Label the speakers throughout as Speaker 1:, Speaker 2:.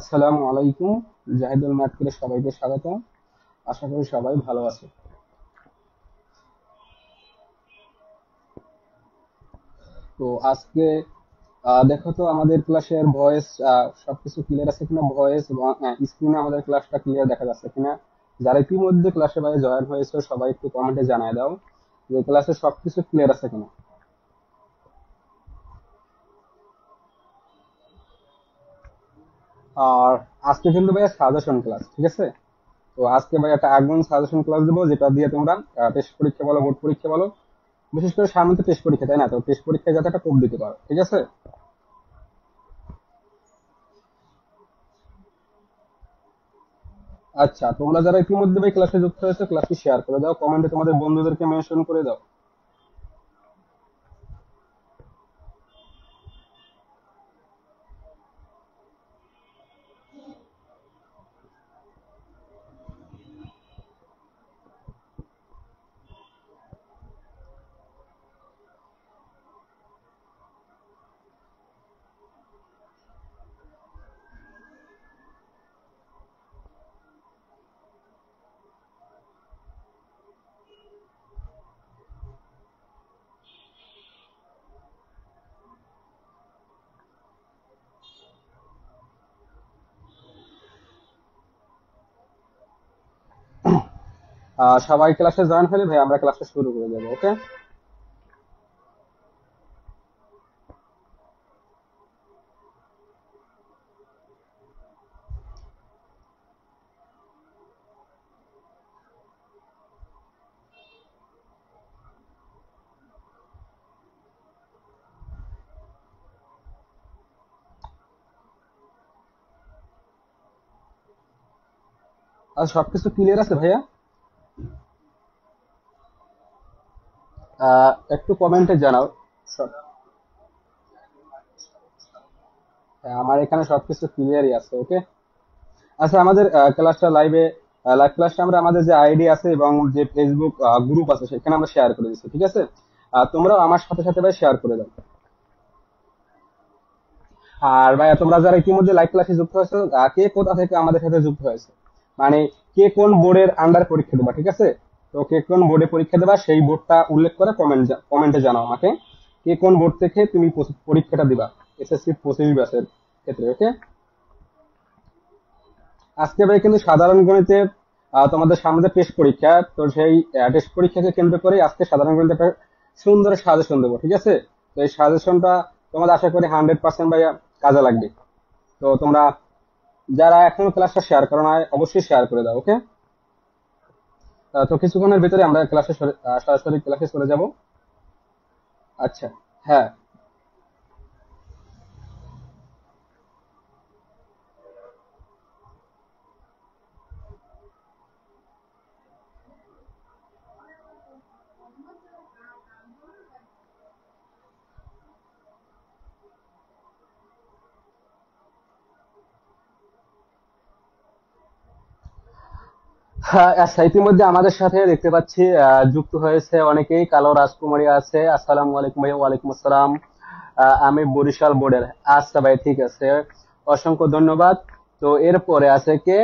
Speaker 1: আসসালামু আলাইকুম। জাহিদুল ম্যাথকে সবাইকে স্বাগত। আশা করি সবাই ভালো আছে। তো আজকে দেখো তো আমাদের ক্লাসের ভয়েস সবকিছু ক্লিয়ার আছে কিনা, ভয়েস এবং স্ক্রিনে আমাদের ক্লাসটা ক্লিয়ার দেখা যাচ্ছে কিনা। যারা ইতিমধ্যে ক্লাসে বাইরে জয়েন হয়েছে সবাই একটু কমেন্টে জানায় দাও যে ক্লাসে সবকিছু ক্লিয়ার আছে কিনা। আর আজকে কিন্তু ভাইয়া সাজেশন ক্লাস, ঠিক আছে? তো আজকে ভাই একটা আগুন সাজেশন ক্লাস দেবো, যেটা দিয়ে তোমরা টেস্ট পরীক্ষা বলো, বোর্ড পরীক্ষা বলো, বিশেষ করে সামনে তো টেস্ট পরীক্ষা, তাই না? তো টেস্ট পরীক্ষায় যাতে একটা কোপ দিতে পারো, ঠিক আছে? আচ্ছা, তোমরা যারা ইতিমধ্যে ভাই ক্লাসে যুক্ত হয়েছে ক্লাসটি শেয়ার করে দাও, কমেন্টে তোমাদের বন্ধুদেরকে মেনশন করে দাও। সবাই ক্লাসে জয়েন হলে ভাই আমরা ক্লাসটা শুরু করে দেবো, ওকে? আর সবকিছু ক্লিয়ার আছে ভাইয়া? একটু কমেন্টে জানাও। সব- হ্যাঁ, আমার এখানে সবকিছু ক্লিয়ারই আছে, ওকে? আচ্ছা, আমাদের ক্লাসটা লাইভ ক্লাসটা আমরা আমাদের যে আইডি আছে এবং যে ফেসবুক গ্রুপ আছে সেখানে আমরা শেয়ার করে দিচ্ছি, ঠিক আছে? তোমরাও আমার সাথে সাথে ভাই শেয়ার করে দাও। আর ভাইয়া তোমরা যারা ইতিমধ্যে লাইভ ক্লাসে যুক্ত হয়েছে, কে কোথা থেকে আমাদের সাথে যুক্ত হয়েছে, মানে কে কোন বোর্ডের আন্ডার পরীক্ষা দেবা, ঠিক আছে? তো কে কোন বোর্ডে পরীক্ষা দেবা সেই বোর্ডটা উল্লেখ করে কমেন্টে জানাও আমাকে, কে কোন বোর্ড থেকে তুমি পরীক্ষাটা দিবা এসএসসি 25 ব্যাচের ক্ষেত্রে, ওকে? আজকে ভাই কিন্তু সাধারণ গণিতে তোমাদের সামনে যে টেস্ট পরীক্ষা, তো সেই টেস্ট পরীক্ষাকে কেন্দ্র করে আজকে সাধারণ গণিতে একটা সুন্দর সাজেশন দেবো, ঠিক আছে? তো এই সাজেশনটা তোমাদের আশা করি 100% ভাইয়া কাজে লাগবে। তো তোমরা যারা এখনো ক্লাসটা শেয়ার করো না অবশ্যই শেয়ার করে দাও, ওকে? তো কিছুক্ষণের ভিতরে আমরা সরাসরি ক্লাসে চলে যাব। আচ্ছা। হ্যাঁ। হ্যাঁ, আচ্ছা, ইতিমধ্যে আমাদের সাথে দেখতে পাচ্ছি যুক্ত হয়েছে অনেকেই। কালো রাজকুমারী আছে, আসসালামু আলাইকুম ভাই। ওয়ালাইকুম আসসালাম। আমি বরিশাল বোর্ডের। আচ্ছা ভাই, ঠিক আছে, অসংখ্য ধন্যবাদ। তো এরপরে আছে কে?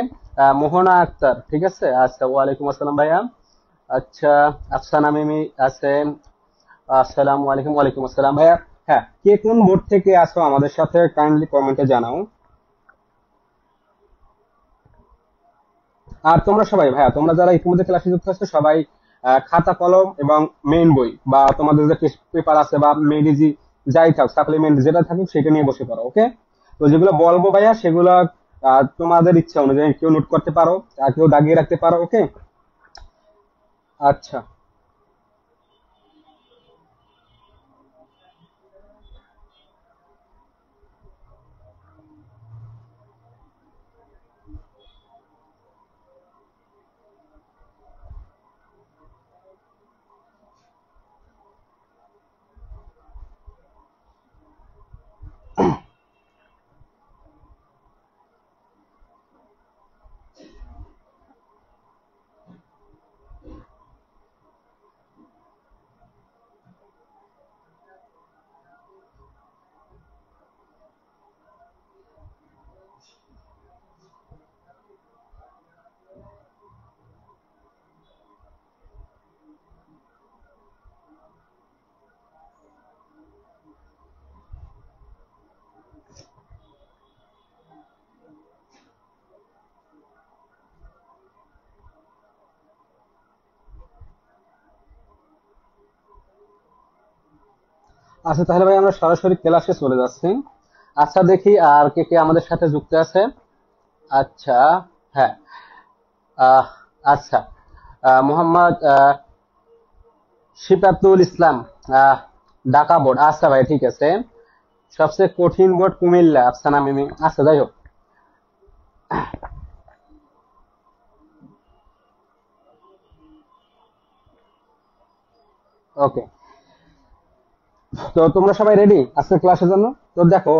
Speaker 1: মোহনা আক্তার, ঠিক আছে। আচ্ছা, ওয়ালাইকুম আসসালাম ভাইয়া। আচ্ছা, আফসানা মিমি আছে। আসসালামু আলাইকুম। ওয়ালাইকুম আসসালাম ভাইয়া। হ্যাঁ, কে কোন বোর্ড থেকে আসো আমাদের সাথে কাইন্ডলি কমেন্টে জানাও। আর তোমরা সবাই ভাইয়া, তোমরা যারা ইতিমধ্যে ক্লাসে যুক্ত হচ্ছে সবাই খাতা কলম এবং মেইন বই বা তোমাদের যে টেস্ট পেপার আছে বা মেডিজি যাই থাক, সাপ্লিমেন্ট যেটা থাকুক সেটা নিয়ে বসে পড়ো, ওকে? তো যেগুলো বলবো ভাইয়া সেগুলো তোমাদের ইচ্ছা অনুযায়ী কেউ নোট করতে পারো, আর কেউ দাগিয়ে রাখতে পারো, ওকে? আচ্ছা। আচ্ছা তাহলে ভাই আমরা সরাসরি ক্লাসে চলে যাচ্ছি। আচ্ছা দেখি আর কে কে আমাদের সাথে যুক্ত আছে। আচ্ছা, হ্যাঁ, আহ, আচ্ছা, মোহাম্মদ শিফাতুল ইসলাম, আহ, ঢাকা বোর্ড। আচ্ছা ভাই ঠিক আছে। সবচেয়ে কঠিন বোর্ড কুমিল্লা, আফসানা মিমি। আচ্ছা যাই হোক, ওকে। তো তোমরা সবাই রেডি আজকের ক্লাসের জন্য? তো দেখো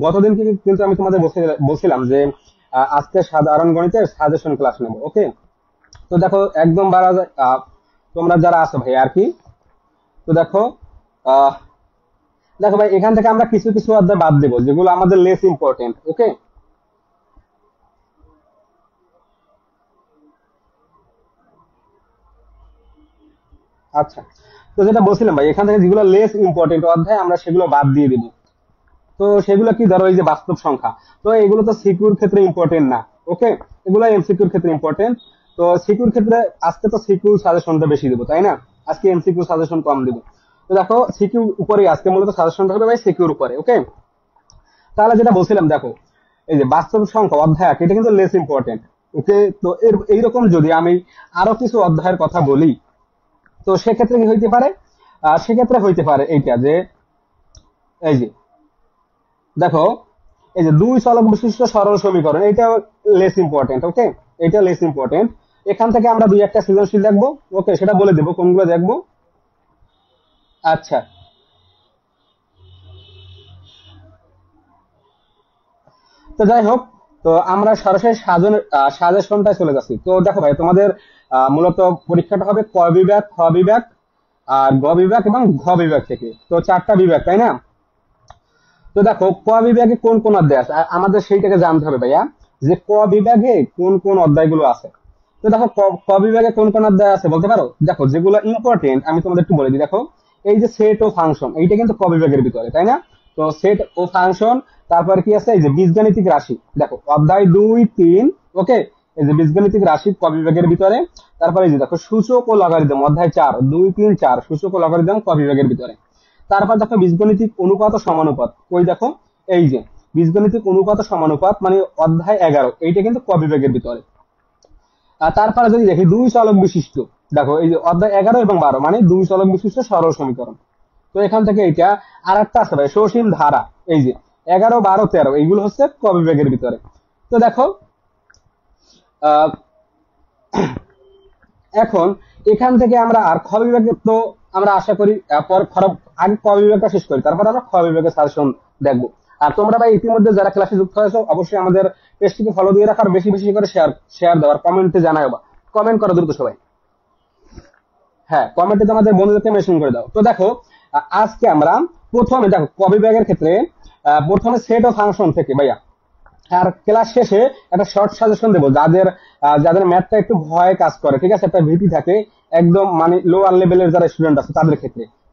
Speaker 1: গতদিন কিন্তু আমি তোমাদের বলছিলাম যে আজকে সাধারণ গণিতের সাজেশন ক্লাস নেব, ওকে। তো দেখো একদম তোমরা যারা আছো ভাই আর কি, তো দেখো আহ দেখো ভাই এখান থেকে আমরা কিছু কিছু অধ্যায় বাদ দেবো যেগুলো আমাদের লেস ইম্পর্টেন্ট, ওকে। আচ্ছা, তো যেটা বলছিলাম ভাই এখান থেকে যেগুলো লেস ইম্পর্টেন্ট অধ্যায় আমরা সেগুলো বাদ দিয়ে দিব। তো সেগুলো কি, ধরো এই যে বাস্তব সংখ্যা, তো এগুলো তো সিকিউর ক্ষেত্রে ইম্পর্টেন্ট না, ওকে। এগুলো এমসিকিউর ক্ষেত্রে ইম্পর্টেন্ট। তো সিকিউর ক্ষেত্রে আজকে তো সিকিউর সাজেশনটা বেশি দিব, তাই না? আজকে এমসিকিউ সাজেশন কম দিব। তো দেখো সিকিউ উপরে আজকে মূলত সাজেশনটা হবে ভাই সিকিউর উপরে, ওকে। তাহলে যেটা বলছিলাম দেখো, এই যে বাস্তব সংখ্যা অধ্যায় এটা কিন্তু লেস ইম্পর্টেন্ট, ওকে। তো এইরকম যদি আমি আরো কিছু অধ্যায়ের কথা বলি, তো সেক্ষেত্রে কি হইতে পারে? সেক্ষেত্রে হইতে পারে এইটা যে, এই যে দেখো, এই যে দুই চলক বিশিষ্ট সরল সমীকরণ, এটা লেস ইম্পর্টেন্ট, ওকে। এটা লেস ইম্পর্টেন্ট। এখান থেকে আমরা দুই একটা সৃজনশীল দেখবো, ওকে, সেটা বলে দেবো কোনগুলো দেখবো। আচ্ছা, তো যাই হোক, তো আমরা সরাসরি সাজেশনটায় চলে যাচ্ছি। তো দেখো ভাই তোমাদের মূলত পরীক্ষাটা হবে ক বিভাগ, খ বিভাগ, আর গ বিভাগ এবং ঘ বিভাগ থেকে। তো চারটা বিভাগ, তাই না? তো দেখো ক বিভাগে কোন কোন অধ্যায় আছে আমাদের সেইটাকে জানতে হবে ভাইয়া, যে ক বিভাগে কোন কোন অধ্যায়গুলো আছে। তো দেখো ক বিভাগে কোন কোন অধ্যায় আছে বলতে পারো? দেখো যেগুলো ইম্পর্টেন্ট আমি তোমাদের একটু বলে দিই। দেখো এই যে সেট ও ফাংশন, এইটা কিন্তু ক বিভাগের ভিতরে, তাই না? তো সেট ও ফাংশন, তারপরে কি আছে, এই যে বীজগাণিতিক রাশি, দেখো অধ্যায় 2, 3, ওকে। এই যে বীজগাণিতিক রাশি ক বিভাগের ভিতরে। তারপরে এই যে দেখো সূচক ও লগারিদম, অধ্যায় 4, 2, 3, 4, সূচক ও লগারিদম ক বিভাগের ভিতরে। তারপর দেখো বীজগণিতিক অনুপাত ও সমানুপাত, ওই দেখো এই যে বীজগণিতিক অনুপাত ও সমানুপাত মানে অধ্যায় 11, এইটা কিন্তু ক বিভাগের ভিতরে। আর তারপরে যদি দেখি দুই চলক বিশিষ্ট, দেখো এই যে অধ্যায় 11 এবং 12 মানে দুই চলক বিশিষ্ট সরল সমীকরণ। তো এখান থেকে এইটা। আর একটা আছে ভাই সসীম ধারা, এই যে 11, 12, 13, এইগুলো হচ্ছে ক বিভাগের ভিতরে। তো দেখো আহ এখন এখান থেকে আমরা আর খ বিভাগে তো আমরা আশা করি আগে ক বিভাগটা শেষ করি, তারপর আমরা খ বিভাগের সাজেশন দেখবো। আর তোমরা ভাই ইতিমধ্যে যারা ক্লাসে যুক্ত হয়েছো অবশ্যই আমাদের পেজটিকে ফলো দিয়ে রাখার, বেশি বেশি করে শেয়ার শেয়ার দেওয়ার, কমেন্টে জানাও, বা কমেন্ট করো দ্রুত সবাই। হ্যাঁ, কমেন্টে তোমাদের বন্ধুদেরকে মেনশন করে দাও। তো দেখো আজকে আমরা প্রথমে দেখো ক বিভাগের ক্ষেত্রে প্রথমে সেট ও ফাংশন থেকে ভাইয়া, আর ক্লাস শেষে একটা শর্ট সাজেশন দেবো যাদের যাদের ম্যাথটা একটু ভয় কাজ করে, ঠিক আছে, একটা ভীতি থাকে, একদম মানে লোয়ার লেভেলের যারা স্টুডেন্ট আছে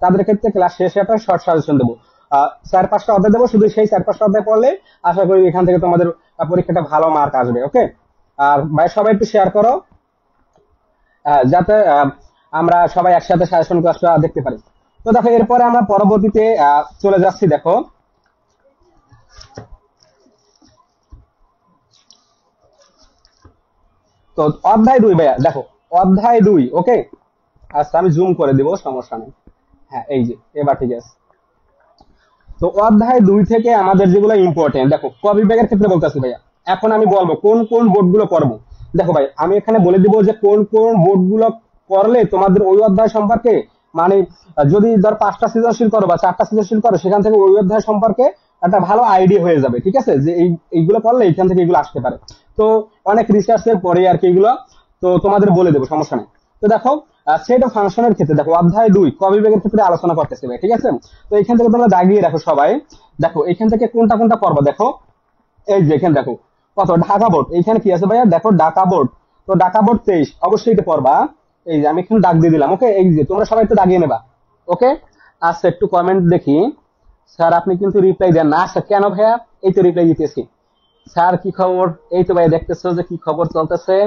Speaker 1: তাদের ক্ষেত্রে ক্লাস শেষে একটা শর্ট সাজেশন দেবো। 4-5টা অধ্যায় দেবো, শুধু সেই 4-5টা অধ্যায় পড়লে আশা করি এখান থেকে তোমাদের পরীক্ষাটা ভালো মার্ক আসবে, ওকে। আর ভাই সবাই একটু শেয়ার করো, যাতে আমরা সবাই একসাথে সাজেশন ক্লাসটা দেখতে পারি। তো দেখো এরপরে আমরা পরবর্তীতে চলে যাচ্ছি। দেখো তো অধ্যায় 2 ভাইয়া, দেখো অধ্যায় 2, ওকে। আচ্ছা আমি জুম করে দিব, সমস্যা নেই। হ্যাঁ এই যে এবার ঠিক আছে। তো অধ্যায় 2 থেকে আমাদের যেগুলো ইম্পর্টেন্ট, দেখো ক বিভাগের ক্ষেত্রে বলতেছি ভাইয়া। এখন আমি বলবো কোন কোন বোর্ড গুলো করবো। দেখো ভাই আমি এখানে বলে দিব যে কোন কোন বোর্ড গুলো করলে তোমাদের ওই অধ্যায় সম্পর্কে, মানে যদি ধর 5টা সৃজনশীল করো বা 4টা সৃজনশীল করো, সেখান থেকে ওই অধ্যায় সম্পর্কে একটা ভালো আইডিয়া হয়ে যাবে, ঠিক আছে, যে এইগুলো করলে এখান থেকে এগুলো আসতে পারে। তো অনেক রিসার্চের পরে আর কি এগুলো, তো তোমাদের বলে দেবো, সমস্যা নেই। তো দেখো সেট অফ ফাংশনের ক্ষেত্রে দেখো অধ্যায় 2 ক বিভাগের ক্ষেত্রে আলোচনা করতেছে ভাই, ঠিক আছে। তো এখান থেকে তোমরা দাগিয়ে রাখো সবাই। দেখো এখান থেকে কোনটা কোনটা করবো, দেখো এই যে এখানে দেখো কত ঢাকা বোর্ড, এইখানে কি আছে ভাইয়া, দেখো ঢাকা বোর্ড। তো ঢাকা বোর্ড 23 অবশ্যই এটা পড়বা। এই যে আমি এখানে দাগ দিয়ে দিলাম, ওকে। এই যে তোমরা সবাই একটু দাগিয়ে নেবা, ওকে। আচ্ছা একটু কমেন্ট দেখি। স্যার আপনি কিন্তু রিপ্লাই দেন না। আচ্ছা কেন ভাইয়া, এই তো রিপ্লাই দিতেছি। স্যার কি খবর, এই তো ভাই দেখতেছো যে কি খবর চলতেছে।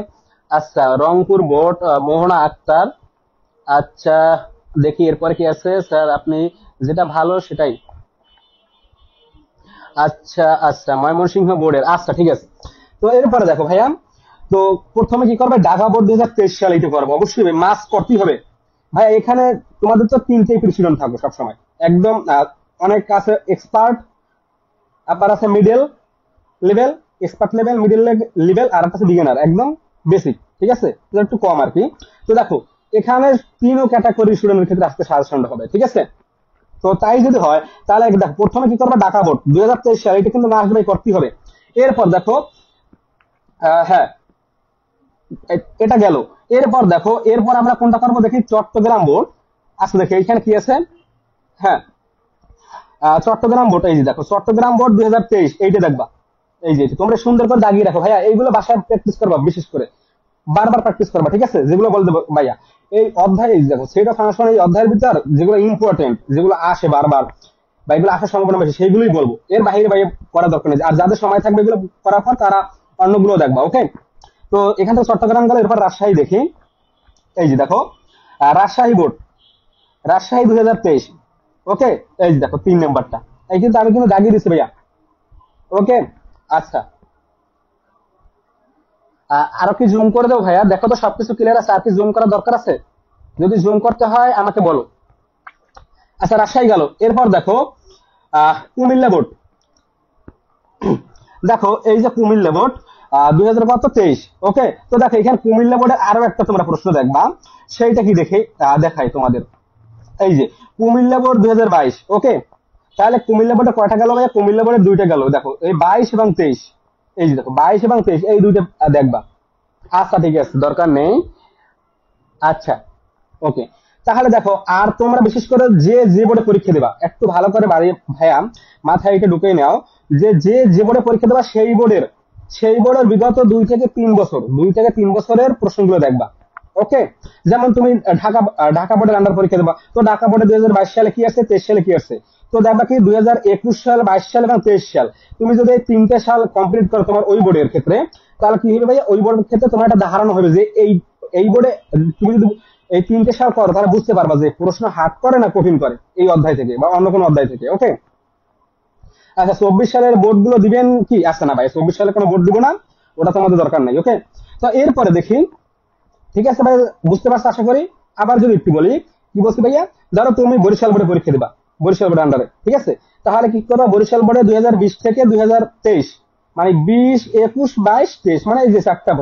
Speaker 1: আচ্ছা রংপুর বোর্ড মোহনা আক্তার। আচ্ছা দেখি এরপরে কি আছে। স্যার আপনি যেটা ভালো সেটাই। আচ্ছা আচ্ছা, ময়মনসিংহ বোর্ডের, আচ্ছা ঠিক আছে। তো এরপরে দেখো ভাইয়া, তো প্রথমে কি করবে, ঢাকা বোর্ড 2023 সালে এটা করবো, অবশ্যই মাস করতেই হবে ভাইয়া। এখানে তোমাদের তো তিনটেই প্রেসিডেন্ট থাকবে সবসময়, একদম অনেক আছে এক্সপার্ট, আবার আছে middle level, expert level, middle level, আর একটা আছে বিগিনার, একদম বেসিক, ঠিক আছে, এটা একটু কম আর কি। তো দেখো এখানে তিনও ক্যাটাগরি স্টুডেন্টের ক্ষেত্রে আসতে সাজেশন হবে, ঠিক আছে। তো তাই যদি হয় তাহলে দেখো প্রথমে কি করবে, ঢাকা বোর্ড 2023 সালে, এটা কিন্তু মাস বাই করতেই হবে। এরপর দেখো হ্যাঁ, এটা গেল। এরপর দেখো, এরপর আমরা কোনটা করবো দেখি, চট্টগ্রাম বোর্ড। আচ্ছা দেখো এখানে কি আছে, হ্যাঁ চট্টগ্রাম বোর্ড, এই যে দেখো চট্টগ্রাম বোর্ড 2023, এইটা দেখবা, এই যে তোমরা সুন্দর করে দাগিয়ে রাখো ভাইয়া, এইগুলো বাসায় প্র্যাকটিস করবা, বিশেষ করে বারবার প্র্যাকটিস করবা, ঠিক আছে, যেগুলো বলতে ভাইয়া এই অধ্যায়, এই দেখো সেট অফ ফাংশন, এই অধ্যায়ের ভিতর যেগুলো ইম্পর্টেন্ট, যেগুলো আসে বারবার বা এগুলো আসার সম্ভাবনা বেশি, সেইগুলোই বলবো, এর বাইরে বাইরে করা দরকার নেই। আর যাদের সময় থাকবে এগুলো করার পর তারা অন্যগুলো দেখবা, ওকে। তো এখান থেকে চট্টগ্রাম গেল, এরপর রাজশাহী দেখি, এই যে দেখো রাজশাহী বোর্ড, রাজশাহী 2023, ওকে। এই যে দেখো 3 নাম্বারটা, এই কিন্তু আমি কিন্তু দাগিয়ে দিচ্ছি ভাইয়া, ওকে। আচ্ছা আরো কি জুম করে দেবো ভাইয়া, দেখো তো সবকিছু ক্লিয়ার আছে, আর কি জুম করার দরকার আছে? যদি জুম করতে হয় আমাকে বলো। আচ্ছা রাজশাহী গেল, এরপর দেখো কুমিল্লা বোর্ড, দেখো এই যে কুমিল্লা বোর্ড 2023, ওকে। তো দেখো এখানে কুমিল্লা বোর্ডের আরো একটা তোমরা প্রশ্ন দেখবা, সেইটা কি দেখে দেখাই তোমাদের, এই যে কুমিল্লা বোর্ড 2022, ওকে। তাহলে কুমিল্লা বোর্ডে কয়টা গেল ভাইয়া, কুমিল্লা বোর্ডে দুইটা গেল, দেখো এই 22 এবং 23, এই যে দেখো 22 এবং 23, এই দুইটা দেখবা। আচ্ছা ঠিক আছে, দরকার নেই। আচ্ছা ওকে, তাহলে দেখো আর তোমরা বিশেষ করে যে যে বোর্ডে পরীক্ষা দেবা, একটু ভালো করে বাড়ি ভাইয়া মাথায় এটা ঢুকে নাও, যে যে যে বোর্ডে পরীক্ষা দেবা সেই বোর্ডের বিগত 2 থেকে 3 বছর, 2 থেকে 3 বছরের প্রশ্নগুলো দেখবা, ওকে। যেমন তুমি ঢাকা বোর্ডের আন্ডার পরীক্ষা দেবা, তো ঢাকা বোর্ডে 2022 সালে কি আছে, 23 সালে কি আছে, তো দেখবা কি 2021 সাল, 22 সাল এবং 23 সাল, তুমি যদি এই 3টে সাল কমপ্লিট করো তোমার ওই বোর্ডের ক্ষেত্রে, তাহলে কি হবে ভাইয়া, ওই বোর্ডের ক্ষেত্রে তোমার একটা ধারণা হবে যে এই এই বোর্ডে তুমি যদি এই 3টে সাল করো, তাহলে বুঝতে পারবা যে প্রশ্ন হার্ড করে না কঠিন করে এই অধ্যায় থেকে বা অন্য কোনো অধ্যায় থেকে, ওকে। আচ্ছা 24 সালের বোর্ড গুলো দিবেন কি, আচ্ছা না ভাই 24 সালে কোনো বোর্ড দিব না, ওটা তোমাদের দরকার নাই, ওকে। তো এরপরে দেখি, ঠিক আছে ভাই, বুঝতে পারছো আশা করি। আবার যদি একটু বলি, কি বলছি ভাইয়া, ধরো তুমি বরিশাল বোর্ডে পরীক্ষা দিবা, বরিশাল বোর্ডের আন্ডারে, ঠিক আছে। তাহলে কি করবা, বরিশাল বোর্ডে 2020 থেকে 2023, মানে 20, 21, 22, 23, মানে এই যে 4টা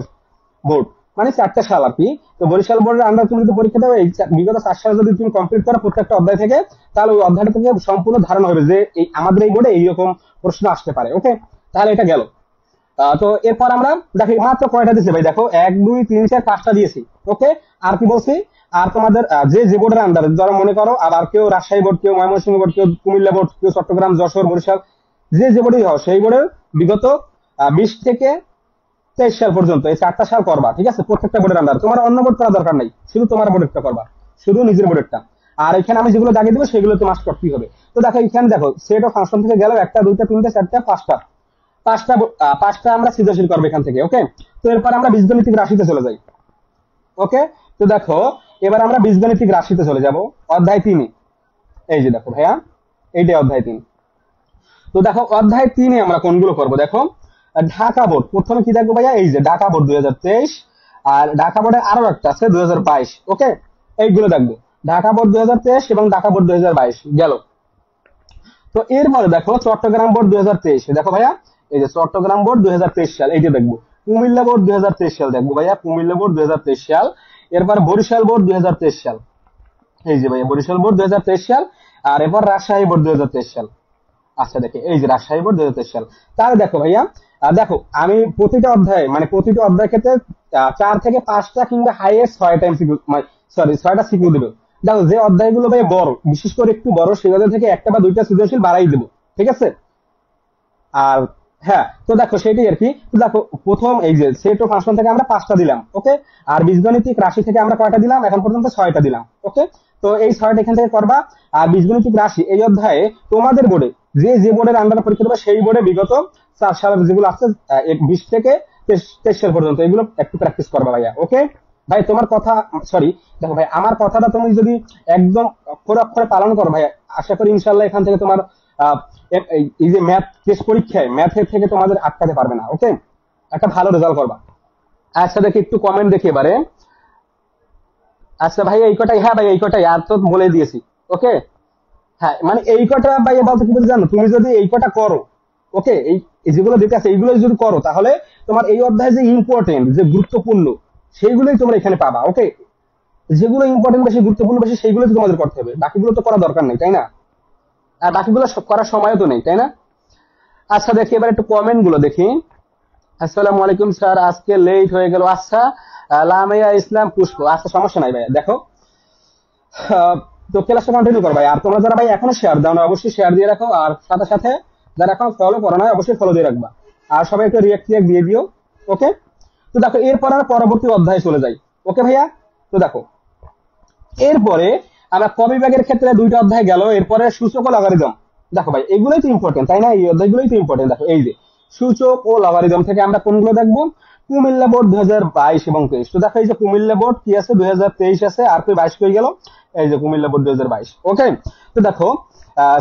Speaker 1: বোর্ড, মানে 4টে সাল আর কি। তো বরিশাল বোর্ডের আন্ডার তুমি যদি পরীক্ষা দাও, এই বিগত 4 সাল যদি তুমি কমপ্লিট করো প্রত্যেকটা অধ্যায় থেকে, তাহলে ওই অধ্যায়টা থেকে সম্পূর্ণ ধারণা হবে যে এই আমাদের এই বোর্ডে এইরকম প্রশ্ন আসতে পারে, ওকে। তাহলে এটা গেল। তো এরপর আমরা দেখি মাত্র কয়টা দিয়েছি ভাই, দেখো 1, 2, 3, 4, 5টা দিয়েছি, ওকে। আর কি বলছি, আর তোমাদের যে যে বোর্ডের আন্ডারে, যারা মনে করো আবার কেউ রাজশাহী বোর্ড, কেউ ময়মনসিংহ বোর্ড, কেউ কুমিল্লা বোর্ড, কেউ চট্টগ্রাম, যশোর, বরিশাল, যে যে বোর্ডই হও সেই বোর্ডের বিগত 20 থেকে 23 সাল পর্যন্ত এই 4টা সাল করবা, ঠিক আছে, প্রত্যেকটা বোর্ডের আন্ডার, তোমার অন্য বোর্ড করা দরকার নাই, শুধু তোমার বোর্ডেরটা করবা, শুধু নিজের বোর্ডেরটা। আর এখানে আমি যেগুলো দাগিয়ে দেবো সেগুলো তো মাস্ট করতেই হবে। তো দেখো এখানে দেখো সেট অফ ফাংশন থেকে গেল 1টা 2টা 3টা 4টা 5টা, পাঁচটা আমরা সৃজনশীল করবো এখান থেকে, ওকে। তো এরপর আমরা বীজগণিতিক রাশিতে চলে যাই, ওকে। তো দেখো এবার আমরা বীজগণিতিক রাশিতে চলে যাব, অধ্যায় 3। এই যে দেখো ভাইয়া, এইটাই অধ্যায় 3। তো দেখো অধ্যায় 3-এ আমরা কোনগুলো করব, দেখো ঢাকা বোর্ড, প্রথমে কি দেখবো ভাইয়া, এই যে ঢাকা বোর্ড 2023, আর ঢাকা বোর্ডে আরো একটা আছে 2022, ওকে। এইগুলো দেখবো, ঢাকা বোর্ড 2023 এবং ঢাকা বোর্ড 2022 গেল। তো এরপরে দেখো চট্টগ্রাম বোর্ড 2023, দেখো ভাইয়া এই যে চট্টগ্রাম বোর্ড 2023 সাল, এইটা দেখবো। কুমিল্লা বোর্ড 2023 সাল দেখবো ভাইয়া, কুমিল্লা বোর্ড 2023 সাল। এরপর বরিশাল বোর্ড 2023 সাল, এই যে ভাইয়া বরিশাল বোর্ড 2023 সাল। আর এরপর রাজশাহী বোর্ড 2023 সাল। আচ্ছা দেখে এই যে রাজশাহী বোর্ড 2023 সাল। তাহলে দেখো ভাইয়া, দেখো আমি প্রতিটা অধ্যায়, মানে প্রতিটা অধ্যায় ক্ষেত্রে 4 থেকে 5টা কিংবা হাইয়েস্ট 6টা এমসিকিউ, সরি 6টা সিকিউ দেবো। দেখো যে অধ্যায়গুলো ভাই বড়, বিশেষ করে একটু বড়, সেগুলো থেকে 1টা বা 2টা সৃজনশীল বাড়াই দেবো, ঠিক আছে। আর হ্যাঁ, তো দেখো সেটাই আর কি। তো দেখো প্রথম এই যে সেট ও ফাংশন থেকে আমরা 5টা দিলাম, ওকে। আর বীজগণিতিক রাশি থেকে আমরা কয়টা দিলাম, এখন পর্যন্ত 6টা দিলাম, ওকে। তো এই 6টা এখান থেকে করবা। আর বীজগণিতিক রাশি এই অধ্যায়ে তোমাদের বোর্ডে যে যে বোর্ডের আন্ডারে পরীক্ষা দেবে সেই বোর্ডে বিগত 4 সালের যেগুলো আছে 20 থেকে 23 সাল পর্যন্ত, এগুলো একটু প্র্যাকটিস করবা ভাইয়া, ওকে। ভাই তোমার কথা, সরি দেখো ভাই আমার কথাটা তুমি যদি একদম অক্ষরে অক্ষরে পালন করো ভাই, আশা করি ইনশাল্লাহ এখান থেকে তোমার এই যে ম্যাথ টেস্ট পরীক্ষায় ম্যাথের থেকে তোমাদের আটকাতে পারবে না। ওকে, একটা ভালো রেজাল্ট করবা। আচ্ছা দেখি একটু কমেন্ট দেখি এবারে। আচ্ছা ভাই এই কটাই, হ্যাঁ ভাই এই কটাই, আর তো বলে দিয়েছি। ওকে, হ্যাঁ মানে এই কটা ভাই বলতে কি বলতে জানো, তুমি যদি এই কটা করো, ওকে, এই যেগুলো দিতে আছে এইগুলো যদি করো, তাহলে তোমার এই অধ্যায়ে যে ইম্পর্টেন্ট যে গুরুত্বপূর্ণ সেইগুলোই তোমরা এখানে পাবা। ওকে, যেগুলো ইম্পর্টেন্ট বেশি গুরুত্বপূর্ণ বেশি সেইগুলো তোমাদের করতে হবে, বাকিগুলো তো করা দরকার নেই, তাই না? আর বাকিগুলো করার সময়ও তো নেই, তাই না? আচ্ছা দেখি এবার একটু কমেন্ট গুলো দেখি। আসসালামু আলাইকুম স্যার, আজকে লেট হয়ে গেল। আচ্ছা, লামিয়া ইসলাম পুষ্প, আচ্ছা সমস্যা নাই ভাইয়া। দেখো তো ক্লাসটা কন্টিনিউ করো ভাই। আর তোমরা যারা ভাই এখনো শেয়ার দাও না, অবশ্যই শেয়ার দিয়ে রাখো। আর সাথে সাথে যারা এখন ফলো করো না, অবশ্যই ফলো দিয়ে রাখবা। আর সবাই একটু রিয়াক্ট দিয়ে দিও। ওকে, তো দেখো এরপর আমরা পরবর্তী অধ্যায়ে চলে যাই। ওকে ভাইয়া, তো দেখো এরপরে আমরা ক বিভাগের ক্ষেত্রে দুইটা অধ্যায় গেল, এরপরে সূচক ও লগারিদম। দেখো ভাই এগুলোই তো ইম্পর্টেন্ট, তাই না? এই অধ্যায়গুলোই তো ইম্পর্টেন্ট। দেখো এই যে সূচক ও লগারিদম থেকে আমরা কোনগুলো দেখবো? কুমিল্লা বোর্ড 2022 এবং 23। তো দেখো এই যে কুমিল্লা বোর্ড কি আছে, 2023 আছে, আর কই 22 কই গেল, এই যে কুমিল্লা বোর্ড 2022। ওকে, তো দেখো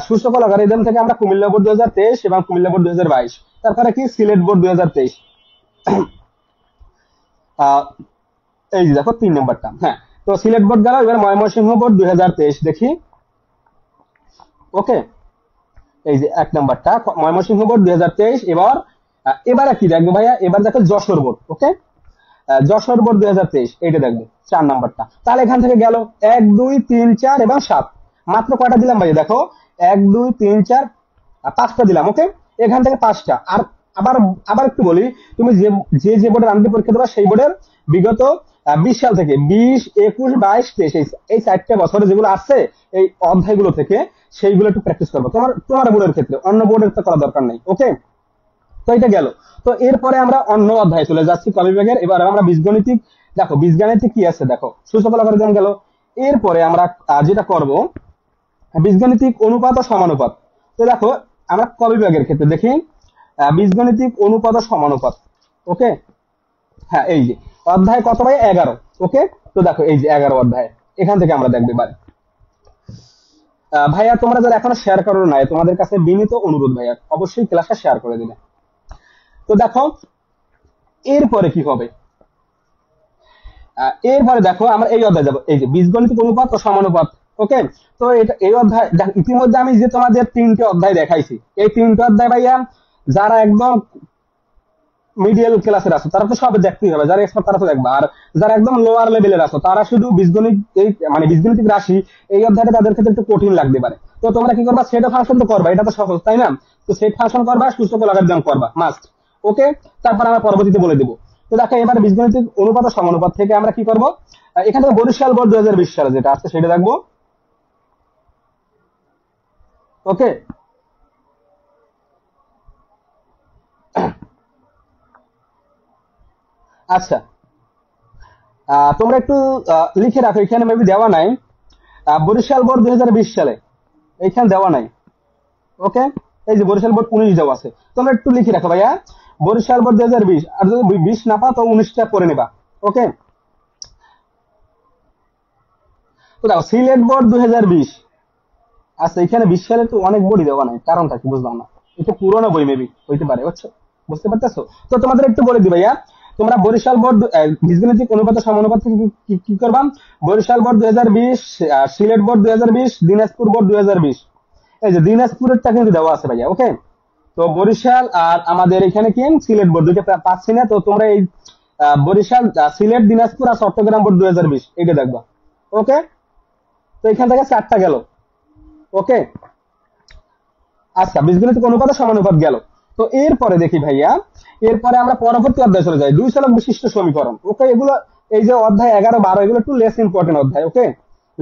Speaker 1: সূচক ও লগারিদম থেকে আমরা কুমিল্লা বোর্ড 2023 এবং কুমিল্লা বোর্ড 2022, তারপরে কি সিলেট বোর্ড 2023। এই যে দেখো 3 নম্বরটা। হ্যাঁ, তো সিলেট বোর্ড গেল, এবার ময়মনসিংহ বোর্ড 2023 দেখি। ওকে, এই যে 1 নাম্বারটা ময়মনসিংহ বোর্ড 2023। এবারে কি দেখবো ভাইয়া? এবার দেখো যশোর বোর্ড। ওকে, যশোর বোর্ড 2023 এইটা দেখবো 4 নাম্বারটা। তাহলে এখান থেকে গেল 1 2 3 4 এবং 7, মাত্র কয়টা দিলাম ভাইয়া? দেখো 1 2 3 4 5টা দিলাম। ওকে, এখান থেকে 5টা। আর আবার আবার একটু বলি, তুমি যে বোর্ডের আনতে পরীক্ষা দেবা সেই বোর্ডের বিগত 20 সাল থেকে 20 21 22 23 এই 4টে বছরে যেগুলো আসছে এই অধ্যায়গুলো থেকে, সেইগুলো একটু প্র্যাকটিস করবো তোমার বোর্ডের ক্ষেত্রে, অন্য বোর্ডের তো করা দরকার নেই। ওকে, তো এটা গেল। তো এরপরে আমরা অন্য অধ্যায়ে চলে যাচ্ছি ক বিভাগের। এবার আমরা বীজগণিতিক, দেখো বীজগণিতিক কি আছে, দেখো সূচক লগারিদম গেল। এরপরে আমরা যেটা করব বীজগণিতিক অনুপাত ও সমানুপাত। তো দেখো আমরা ক বিভাগের ক্ষেত্রে দেখি বীজগণিতিক অনুপাত ও সমানুপাত। ওকে, হ্যাঁ এই যে অধ্যায় কত ভাই? 11। ওকে, তো দেখো এই যে 11 অধ্যায়, এখান থেকে আমরা দেখবো এবার। ভাইয়া তোমরা যারা এখনো শেয়ার করো নাই, তোমাদের কাছে বিনীত অনুরোধ ভাইয়া, অবশ্যই ক্লাসটা শেয়ার করে দিবে। তো দেখো এরপরে কি হবে, এরপরে দেখো আমরা এই অধ্যায় যাবো, এই যে বীজগণিতিক অনুপাত ও সমানুপাত। ওকে, তো এটা এই অধ্যায় ইতিমধ্যে আমি যে তোমাদের 3টে অধ্যায় দেখাইছি, এই 3টে অধ্যায় ভাইয়া যারা একদম মিডিয়াল ক্লাসের আছো তারা তো সব দেখতেই হবে, যারা এক্সপার্ট তারা তো দেখবা। আর যারা একদম লোয়ার লেভেলের আছো তারা শুধু বীজগণিত এই মানে বীজগণিতিক রাশি এই অধ্যায়টা তাদের ক্ষেত্রে একটু কঠিন লাগতে পারে। তো তোমরা কি করবা? সেট ফাংশন তো করবা, এটা তো সহজ, তাই না? তো সেট ফাংশন করবা, সূচক লগারিদম করবা মাস্ট। ওকে, তারপর আমরা পরবর্তীতে বলে দেবো। তো দেখো এবার বীজগণিতিক অনুপাত ও সমানুপাত থেকে আমরা কি করব? এখান থেকে বরিশাল বোর্ড 2020 সালে যেটা আসছে সেটা দেখবো। ওকে, আচ্ছা তোমরা একটু লিখে রাখো, এখানে মেবি দেওয়া নাই। বরিশাল বোর্ড 2020 সালে এইখানে দেওয়া নাই। ওকে, এই যে বরিশাল বোর্ড 19 দেওয়া আছে, তোমরা একটু লিখে রাখো ভাইয়া বরিশাল বোর্ড 2020। আর যদি 20 না পাও তো 19টা করে নেবা। ওকে, তো দেখো সিলেট বোর্ড 2020। আচ্ছা এখানে 20 সালে তো অনেক বই দেওয়া নাই, কারণটা কি বুঝলাম না। এটা পুরোনো বই মেবি হইতে পারে, বুঝছো? বুঝতে পারতেছো? তো তোমাদের একটু বলে দিই ভাইয়া, তোমরা বরিশাল বোর্ড বীজগণিতিক অনুপাত সমানুপাত থেকে কি করবা? Barishal board 2020, Sylhet board 2020, Dinajpur board 2020। এই যে দিনাজপুরেরটা কিন্তু দেওয়া আছে ভাইয়া। ওকে, তো বরিশাল আর আমাদের এখানে কি সিলেট বোর্ড দুইটা পাচ্ছি না, তো তোমরা এই বরিশাল সিলেট দিনাজপুর আর চট্টগ্রাম বোর্ড 2020 এইটা দেখবা। ওকে, তো এখান থেকে 4টা গেল। ওকে, আচ্ছা বীজগণিতিক অনুপাত ও সমানুপাত গেল। তো এরপরে দেখি ভাইয়া, এরপরে আমরা পরবর্তী অধ্যায় চলে যাই, 2 চলক বিশিষ্ট সমীকরণ। ওকে, এগুলো এই যে অধ্যায় 11 12 এগুলো একটু লেস ইম্পর্টেন্ট অধ্যায়। ওকে,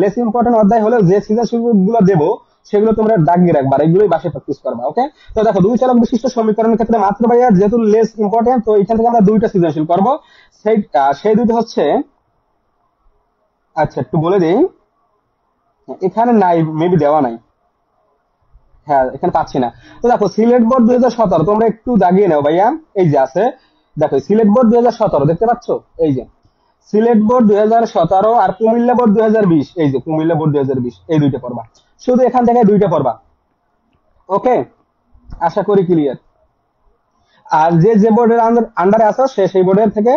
Speaker 1: লেস ইম্পর্টেন্ট অধ্যায় হলেও যে সৃজনশীল গুলো দেবো সেগুলো তোমরা দাগিয়ে রাখবা, এগুলোই বাসে প্র্যাকটিস করবা। ওকে, তো দেখো 2 চলক বিশিষ্ট সমীকরণের ক্ষেত্রে মাত্র ভাইয়া যেহেতু লেস ইম্পর্টেন্ট, তো এখান থেকে আমরা 2টা সৃজনশীল করবো। সেই 2টা হচ্ছে, আচ্ছা একটু বলে দিই, এখানে নাই মেবি দেওয়া নাই, হ্যাঁ এখানে পাচ্ছি না। তো দেখো সিলেট বোর্ড 2017, তোমরা একটু দাগিয়ে নাও ভাইয়া, এই যে আছে দেখো সিলেট বোর্ড 2017 দেখতে পাচ্ছ, এই যে সিলেট বোর্ড 2017 আর কুমিল্লা বোর্ড 2020, এই যে কুমিল্লা বোর্ড 2020, এই দুইটা পড়বা, শুধু এখান থেকে দুইটা পড়বা। ওকে, আশা করি ক্লিয়ার। আর যে যে বোর্ডের আন্ডারে আছো সে সেই বোর্ডের থেকে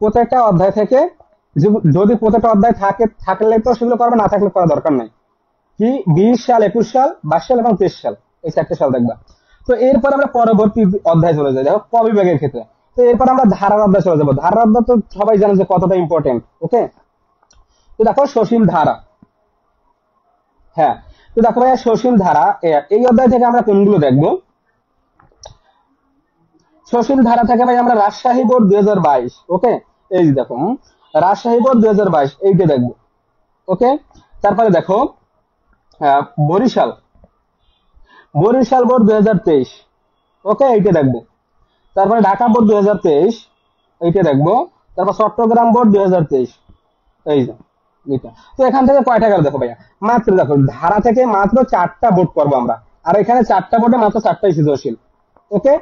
Speaker 1: প্রত্যেকটা অধ্যায় থেকে যদি প্রত্যেকটা অধ্যায় থাকলে তো সেগুলো করবে, না থাকলে করা দরকার নাই। কি 20 সাল, 21 সাল, 22 সাল এবং 23 সাল, এই 4টে সাল দেখবা। তো এরপর আমরা পরবর্তী অধ্যায় চলে যাই, দেখো ক বিভাগের ক্ষেত্রে। তো এরপর আমরা ধারার অধ্যায় চলে যাবো। ধারার অধ্যায় তো সবাই জানে যে কতটা ইম্পর্টেন্ট। ওকে, তো দেখো সসীম ধারা। হ্যাঁ, তো দেখো ভাইয়া সসীম ধারা, এই অধ্যায় থেকে আমরা কোনগুলো দেখবো? সসীম ধারা থেকে ভাই আমরা রাজশাহী বোর্ড 2022, ওকে, এই যে দেখো রাজশাহী বোর্ড 2022, এইটা দেখবো। ওকে, তারপরে দেখো বরিশাল বরিশাল বোর্ড 2023, ওকে, এইটা দেখবো। তারপরে ঢাকা বোর্ড 2023, এইটা দেখবো। তারপর চট্টগ্রাম বোর্ড 2023, এই যে এটা। তো এখান থেকে কয়টা গেল দেখো ভাইয়া, মাত্র দেখো ধারা থেকে মাত্র 4টা বোর্ড করবো আমরা, আর এখানে 4টা বোর্ডে মাত্র 4টাই সৃজনশীল। ওকে,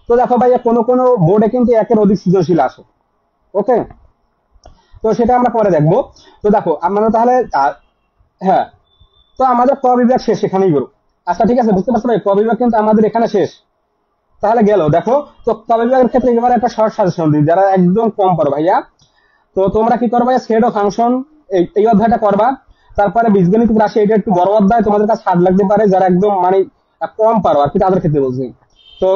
Speaker 1: তো দেখো ভাইয়া কোনো কোনো বোর্ডে কিন্তু একের অধিক সৃজনশীল আসে। ওকে, তো সেটা আমরা পরে দেখবো। তো দেখো আমরা তাহলে হ্যাঁ, তো আমাদের ক বিভাগ শেষ এখানেই করো। আচ্ছা ঠিক আছে, বুঝতে পারছো ভাই, ক বিভাগ কিন্তু আমাদের এখানে শেষ। তাহলে গেল দেখো। তো ক বিভাগের ক্ষেত্রে এবারে একটা শর্ট সাজেশন দিই, যারা একদম কম পারো ভাইয়া, তো তোমরা কি করবা, সেট ও ফাংশন এই অধ্যায়টা করবা। তারপরে বীজগণিত রাশি, এটা একটু বড় অধ্যায়, তোমাদের কাছে হার্ড লাগতে পারে, যারা একদম মানে কম পারো আর কি, তাদের ক্ষেত্রে বলছি। তো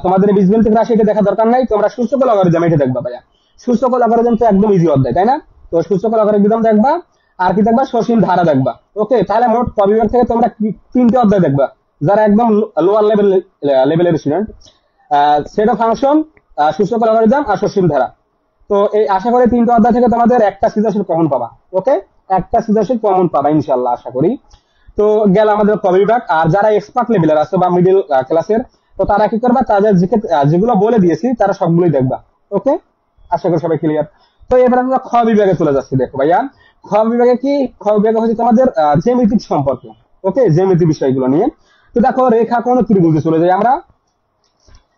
Speaker 1: তোমাদের বীজগণিত রাশি এটা দেখা দরকার নাই, তোমরা সূচক লগারিদম এটা দেখবা ভাইয়া। সূচক লগারিদম তো একদম ইজি অধ্যায়, তাই না? তো সূচক লগারিদম দেখবা, আর কি দেখবা, সসীম ধারা দেখবা। ওকে, তাহলে মোট ক বিভাগ থেকে তোমরা 3টে অধ্যায় দেখবা, যারা একদম লোয়ার লেভেলের স্টুডেন্ট। সেট অফ ফাংশন, সূচক লগারিদম আর সসীম ধারা। তো এই আশা করি 3টে অধ্যায় থেকে তোমাদের একটা সৃজনশীল কমন পাবা। ওকে, একটা সৃজনশীল কমন পাবা ইনশাআল্লাহ, আশা করি। তো গেল আমাদের ক বিভাগ। আর যারা এক্সপার্ট লেভেলের আছে বা মিডল ক্লাসের, তো তারা কি করবা, তাদের যেগুলো বলে দিয়েছি তারা সবগুলোই দেখবা। ওকে, আশা করি সবাই ক্লিয়ার। তো এবার আমরা খ বিভাগে চলে যাচ্ছি। দেখো ভাইয়া, খ বিভাগে কি, খ বিভাগে হচ্ছে তোমাদের জ্যামিতিক সম্পর্ক। ওকে, জ্যামিতি বিষয়গুলো নিয়ে। তো দেখো রেখা কোণ ও ত্রিভুজে চলে যাই আমরা।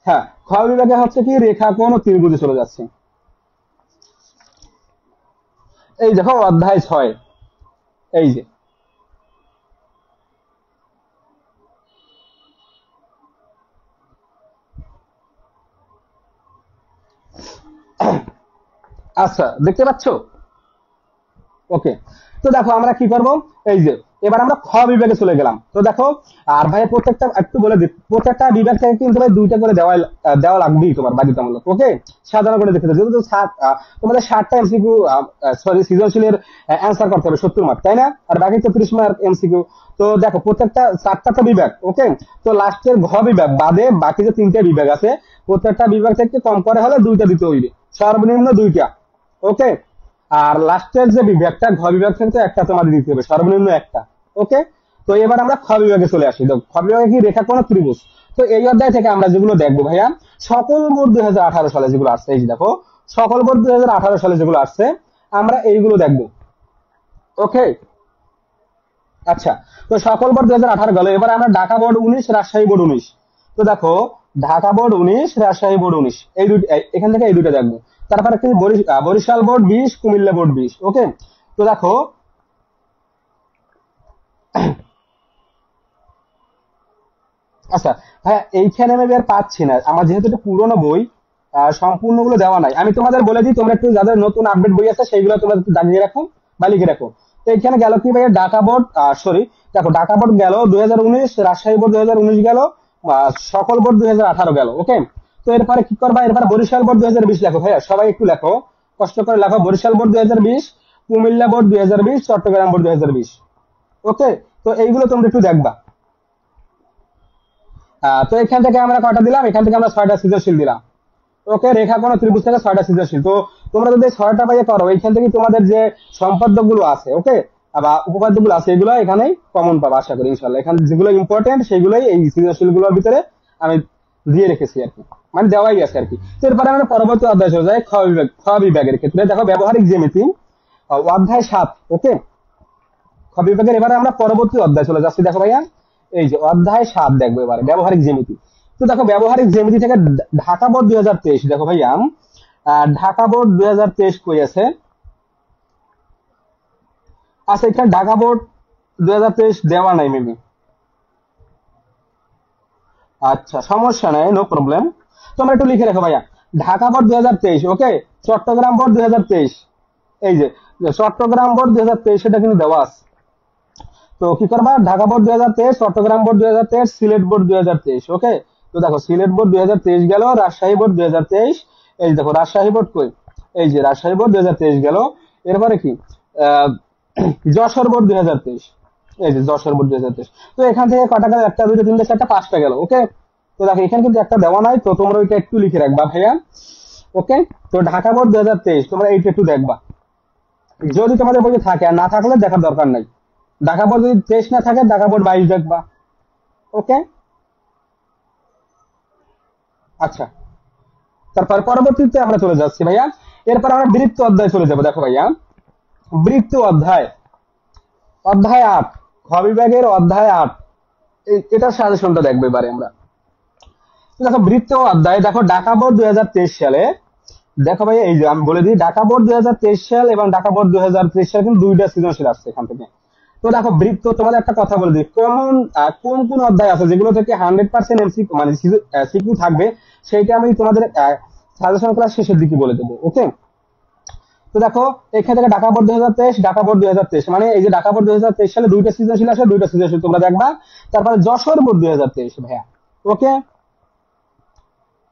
Speaker 1: হ্যাঁ, খ বিভাগে হচ্ছে কি রেখা কোণ ও ত্রিভুজে চলে যাচ্ছে। এই দেখো অধ্যায় 6, এই যে আচ্ছা দেখতে পাচ্ছ? ওকে, তো দেখো আমরা কি করব, এই যে এবার আমরা খ বিভাগে চলে গেলাম। তো দেখো, আর ভাই প্রত্যেকটা একটু বলে দিই, প্রত্যেকটা বিভাগ থেকে কিন্তু ভাই 2টা করে দেওয়া লাগবেই তোমার বাধ্যতামূলক। ওকে, সাধারণ করে দেখতে, যেহেতু তোমাদের 60টা এমসিকিউ, সরি সৃজনশীলের অ্যান্সার করতে হবে 70 মার্ক, তাই না? আর বাকি 34 মার্ক এমসিকিউ। তো দেখো প্রত্যেকটা 4টা তো বিভাগ। ওকে, তো লাস্টের ঘ বিভাগ বাদে বাকি যে 3টে বিভাগ আছে, প্রত্যেকটা বিভাগ থেকে কম করে হলে 2টা দিতে হইবে, সর্বনিম্ন 2টা। ওকে, আর লাস্টের যে বিভাগটা ঘ বিভাগ থেকে একটা তোমাদের দিতে হবে, সর্বনিম্ন একটা। ওকে, তো এবার আমরা খ বিভাগে চলে আসি। দেখো খ বিভাগে কি রেখা কোণ ত্রিভুজ। তো এই অধ্যায় থেকে আমরা যেগুলো দেখবো ভাইয়া, সকল বোর্ড 2018 সালে যেগুলো আসছে, এই যে দেখো সকল বোর্ড 2018 সালে যেগুলো আসছে আমরা এইগুলো দেখবো। ওকে, আচ্ছা, তো সকল বোর্ড 2018 গেল। এবার আমরা ঢাকা বোর্ড 19, রাজশাহী বোর্ড 19। তো দেখো ঢাকা বোর্ড 19, রাজশাহী বোর্ড 19, এই দুটো, এখান থেকে এই দুটো দেখবো। তারপরে কি বরিশাল বোর্ড 20, কুমিল্লা বোর্ড 20। ওকে, তো দেখো আচ্ছা হ্যাঁ, এইখানে আমি আর পাচ্ছি না, আমার যেহেতু এটা পুরোনো বই, সম্পূর্ণগুলো দেওয়া নাই। আমি তোমাদের বলে দিই, তোমরা একটু যাদের নতুন আপডেট বই আছে সেইগুলো তোমরা একটু দাগিয়ে রাখো বা লিখে রাখো। তো এখানে গেল কি ভাইয়া, ঢাকা বোর্ড, সরি দেখো ঢাকা বোর্ড গেল 2019, রাজশাহী বোর্ড 2019 গেল, সকল বোর্ড 2018 গেল। ওকে, তো এরপরে কি করবা, এরপরে বরিশাল বোর্ড 2020 লেখো ভাইয়া, সবাই একটু লেখো, কষ্ট করে লেখো, Barishal board 2020, Comilla board 2020, Chittagong board 2020। Okay, তো এইগুলো তোমরা একটু দেখবা। তো এখান থেকে আমরা কয়টা দিলাম, এখান থেকে আমরা 6টা সৃজনশীল দিলাম। ওকে, রেখা কোণ ত্রিভুজ থেকে 6টা সৃজনশীল। তো তোমরা যদি 6টা বাইয়ে করো, এইখান থেকে তোমাদের যে সম্পাদ্য গুলো আছে, ওকে, বা উপপাদ্য গুলো আছে, এগুলো এখানেই কমন পাবা আশা করি ইনশাল্লাহ। এখানে যেগুলো ইম্পর্টেন্ট সেগুলোই এই সৃজনশীল গুলোর ভিতরে আমি দিয়ে রেখেছি আর কি, মানে দেওয়াই আছে আর কি। তো এরপরে আমরা পরবর্তী অধ্যায় চলে যাই, খ বিভাগ। খ বিভাগের ক্ষেত্রে দেখো ব্যবহারিক জ্যামিতি, অধ্যায় 7। ওকে, খ বিভাগের এবারে আমরা পরবর্তী অধ্যায় চলে যাচ্ছি। দেখো ভাইয়া, এই যে অধ্যায় 7 দেখবো এবারে ব্যবহারিক জ্যামিতি। তো দেখো ব্যবহারিক জ্যামিতি থেকে ঢাকা বোর্ড 2023, দেখো ভাইয়া ঢাকা বোর্ড 2023 কই আছে? আচ্ছা, এখানে ঢাকা বোর্ড 2023 দেওয়া নাই মেবি। আচ্ছা, সমস্যা নাই, নো প্রবলেম। তোমরা একটু লিখে রাখো ভাইয়া, ঢাকা বোর্ড 2023, ওকে। চট্টগ্রাম বোর্ড 2023, এই যে চট্টগ্রাম বোর্ড 2023 এটা কিন্তু দেওয়া আছে। তো কি করবা, Dhaka board 2023, Chittagong board 2023, Sylhet board 2023, okay. তো দেখো সিলেট বোর্ড 2023 গেল, রাজশাহী বোর্ড 2023, এই দেখো রাজশাহী বোর্ড কই, এই যে রাজশাহী বোর্ড 2023 গেল। এরপরে কি, আহ, যশোর বোর্ড 2023, এই যে যশোর বোর্ড 2023। তো এখান থেকে কটা গেল, একটা দুটো তিনটে চারটা পাঁচটা গেল, ওকে। তো দেখো এখানে কিন্তু একটা দেওয়া নাই, তো তোমরা ওইটা একটু লিখে রাখবা ভাইয়া, ওকে। তো ঢাকা বোর্ড 2023 তোমরা এইটা একটু দেখবা, যদি তোমাদের বই থাকে, আর না থাকলে দেখার দরকার নাই। ঢাকা বোর্ড যদি 23 না থাকে, ঢাকা বোর্ড 22 দেখবা, ওকে। আচ্ছা, তারপর পরবর্তীতে আমরা চলে যাচ্ছি ভাইয়া, এরপর আমরা বৃত্ত অধ্যায় চলে যাবো। দেখো ভাইয়া, বৃত্ত অধ্যায়, অধ্যায় 8, খ বিভাগের অধ্যায় 8, এটার সাজেশনটা দেখবো এবারে আমরা। তো দেখো বৃত্ত অধ্যায়, দেখো ঢাকা বোর্ড 2023 সালে, দেখো ভাই এই যে আমি বলে দিই, ঢাকা বোর্ড 2023 সাল এবং ঢাকা বোর্ড 2023 সাল কিন্তু দুইটা সৃজনশীল আসছে এখান থেকে। তো দেখো বৃত্ত, তোমাদের একটা কথা বলে দিই, কোন কোন অধ্যায় আছে যেগুলো থেকে 100% এমসিকিউ মানে সিকিউ থাকবে, সেইটা আমি তোমাদের সাজেশন ক্লাস শেষের দিকে বলে দেবো, ওকে। তো দেখো এখান থেকে ঢাকা বোর্ড 2023, ঢাকা বোর্ড 2023, মানে এই যে ঢাকা বোর্ড 2023 সালে দুইটা সৃজনশীল আসে, দুইটা সৃজনশীল তোমরা দেখবা। তারপরে যশোর বোর্ড 2023 ভাইয়া, ওকে।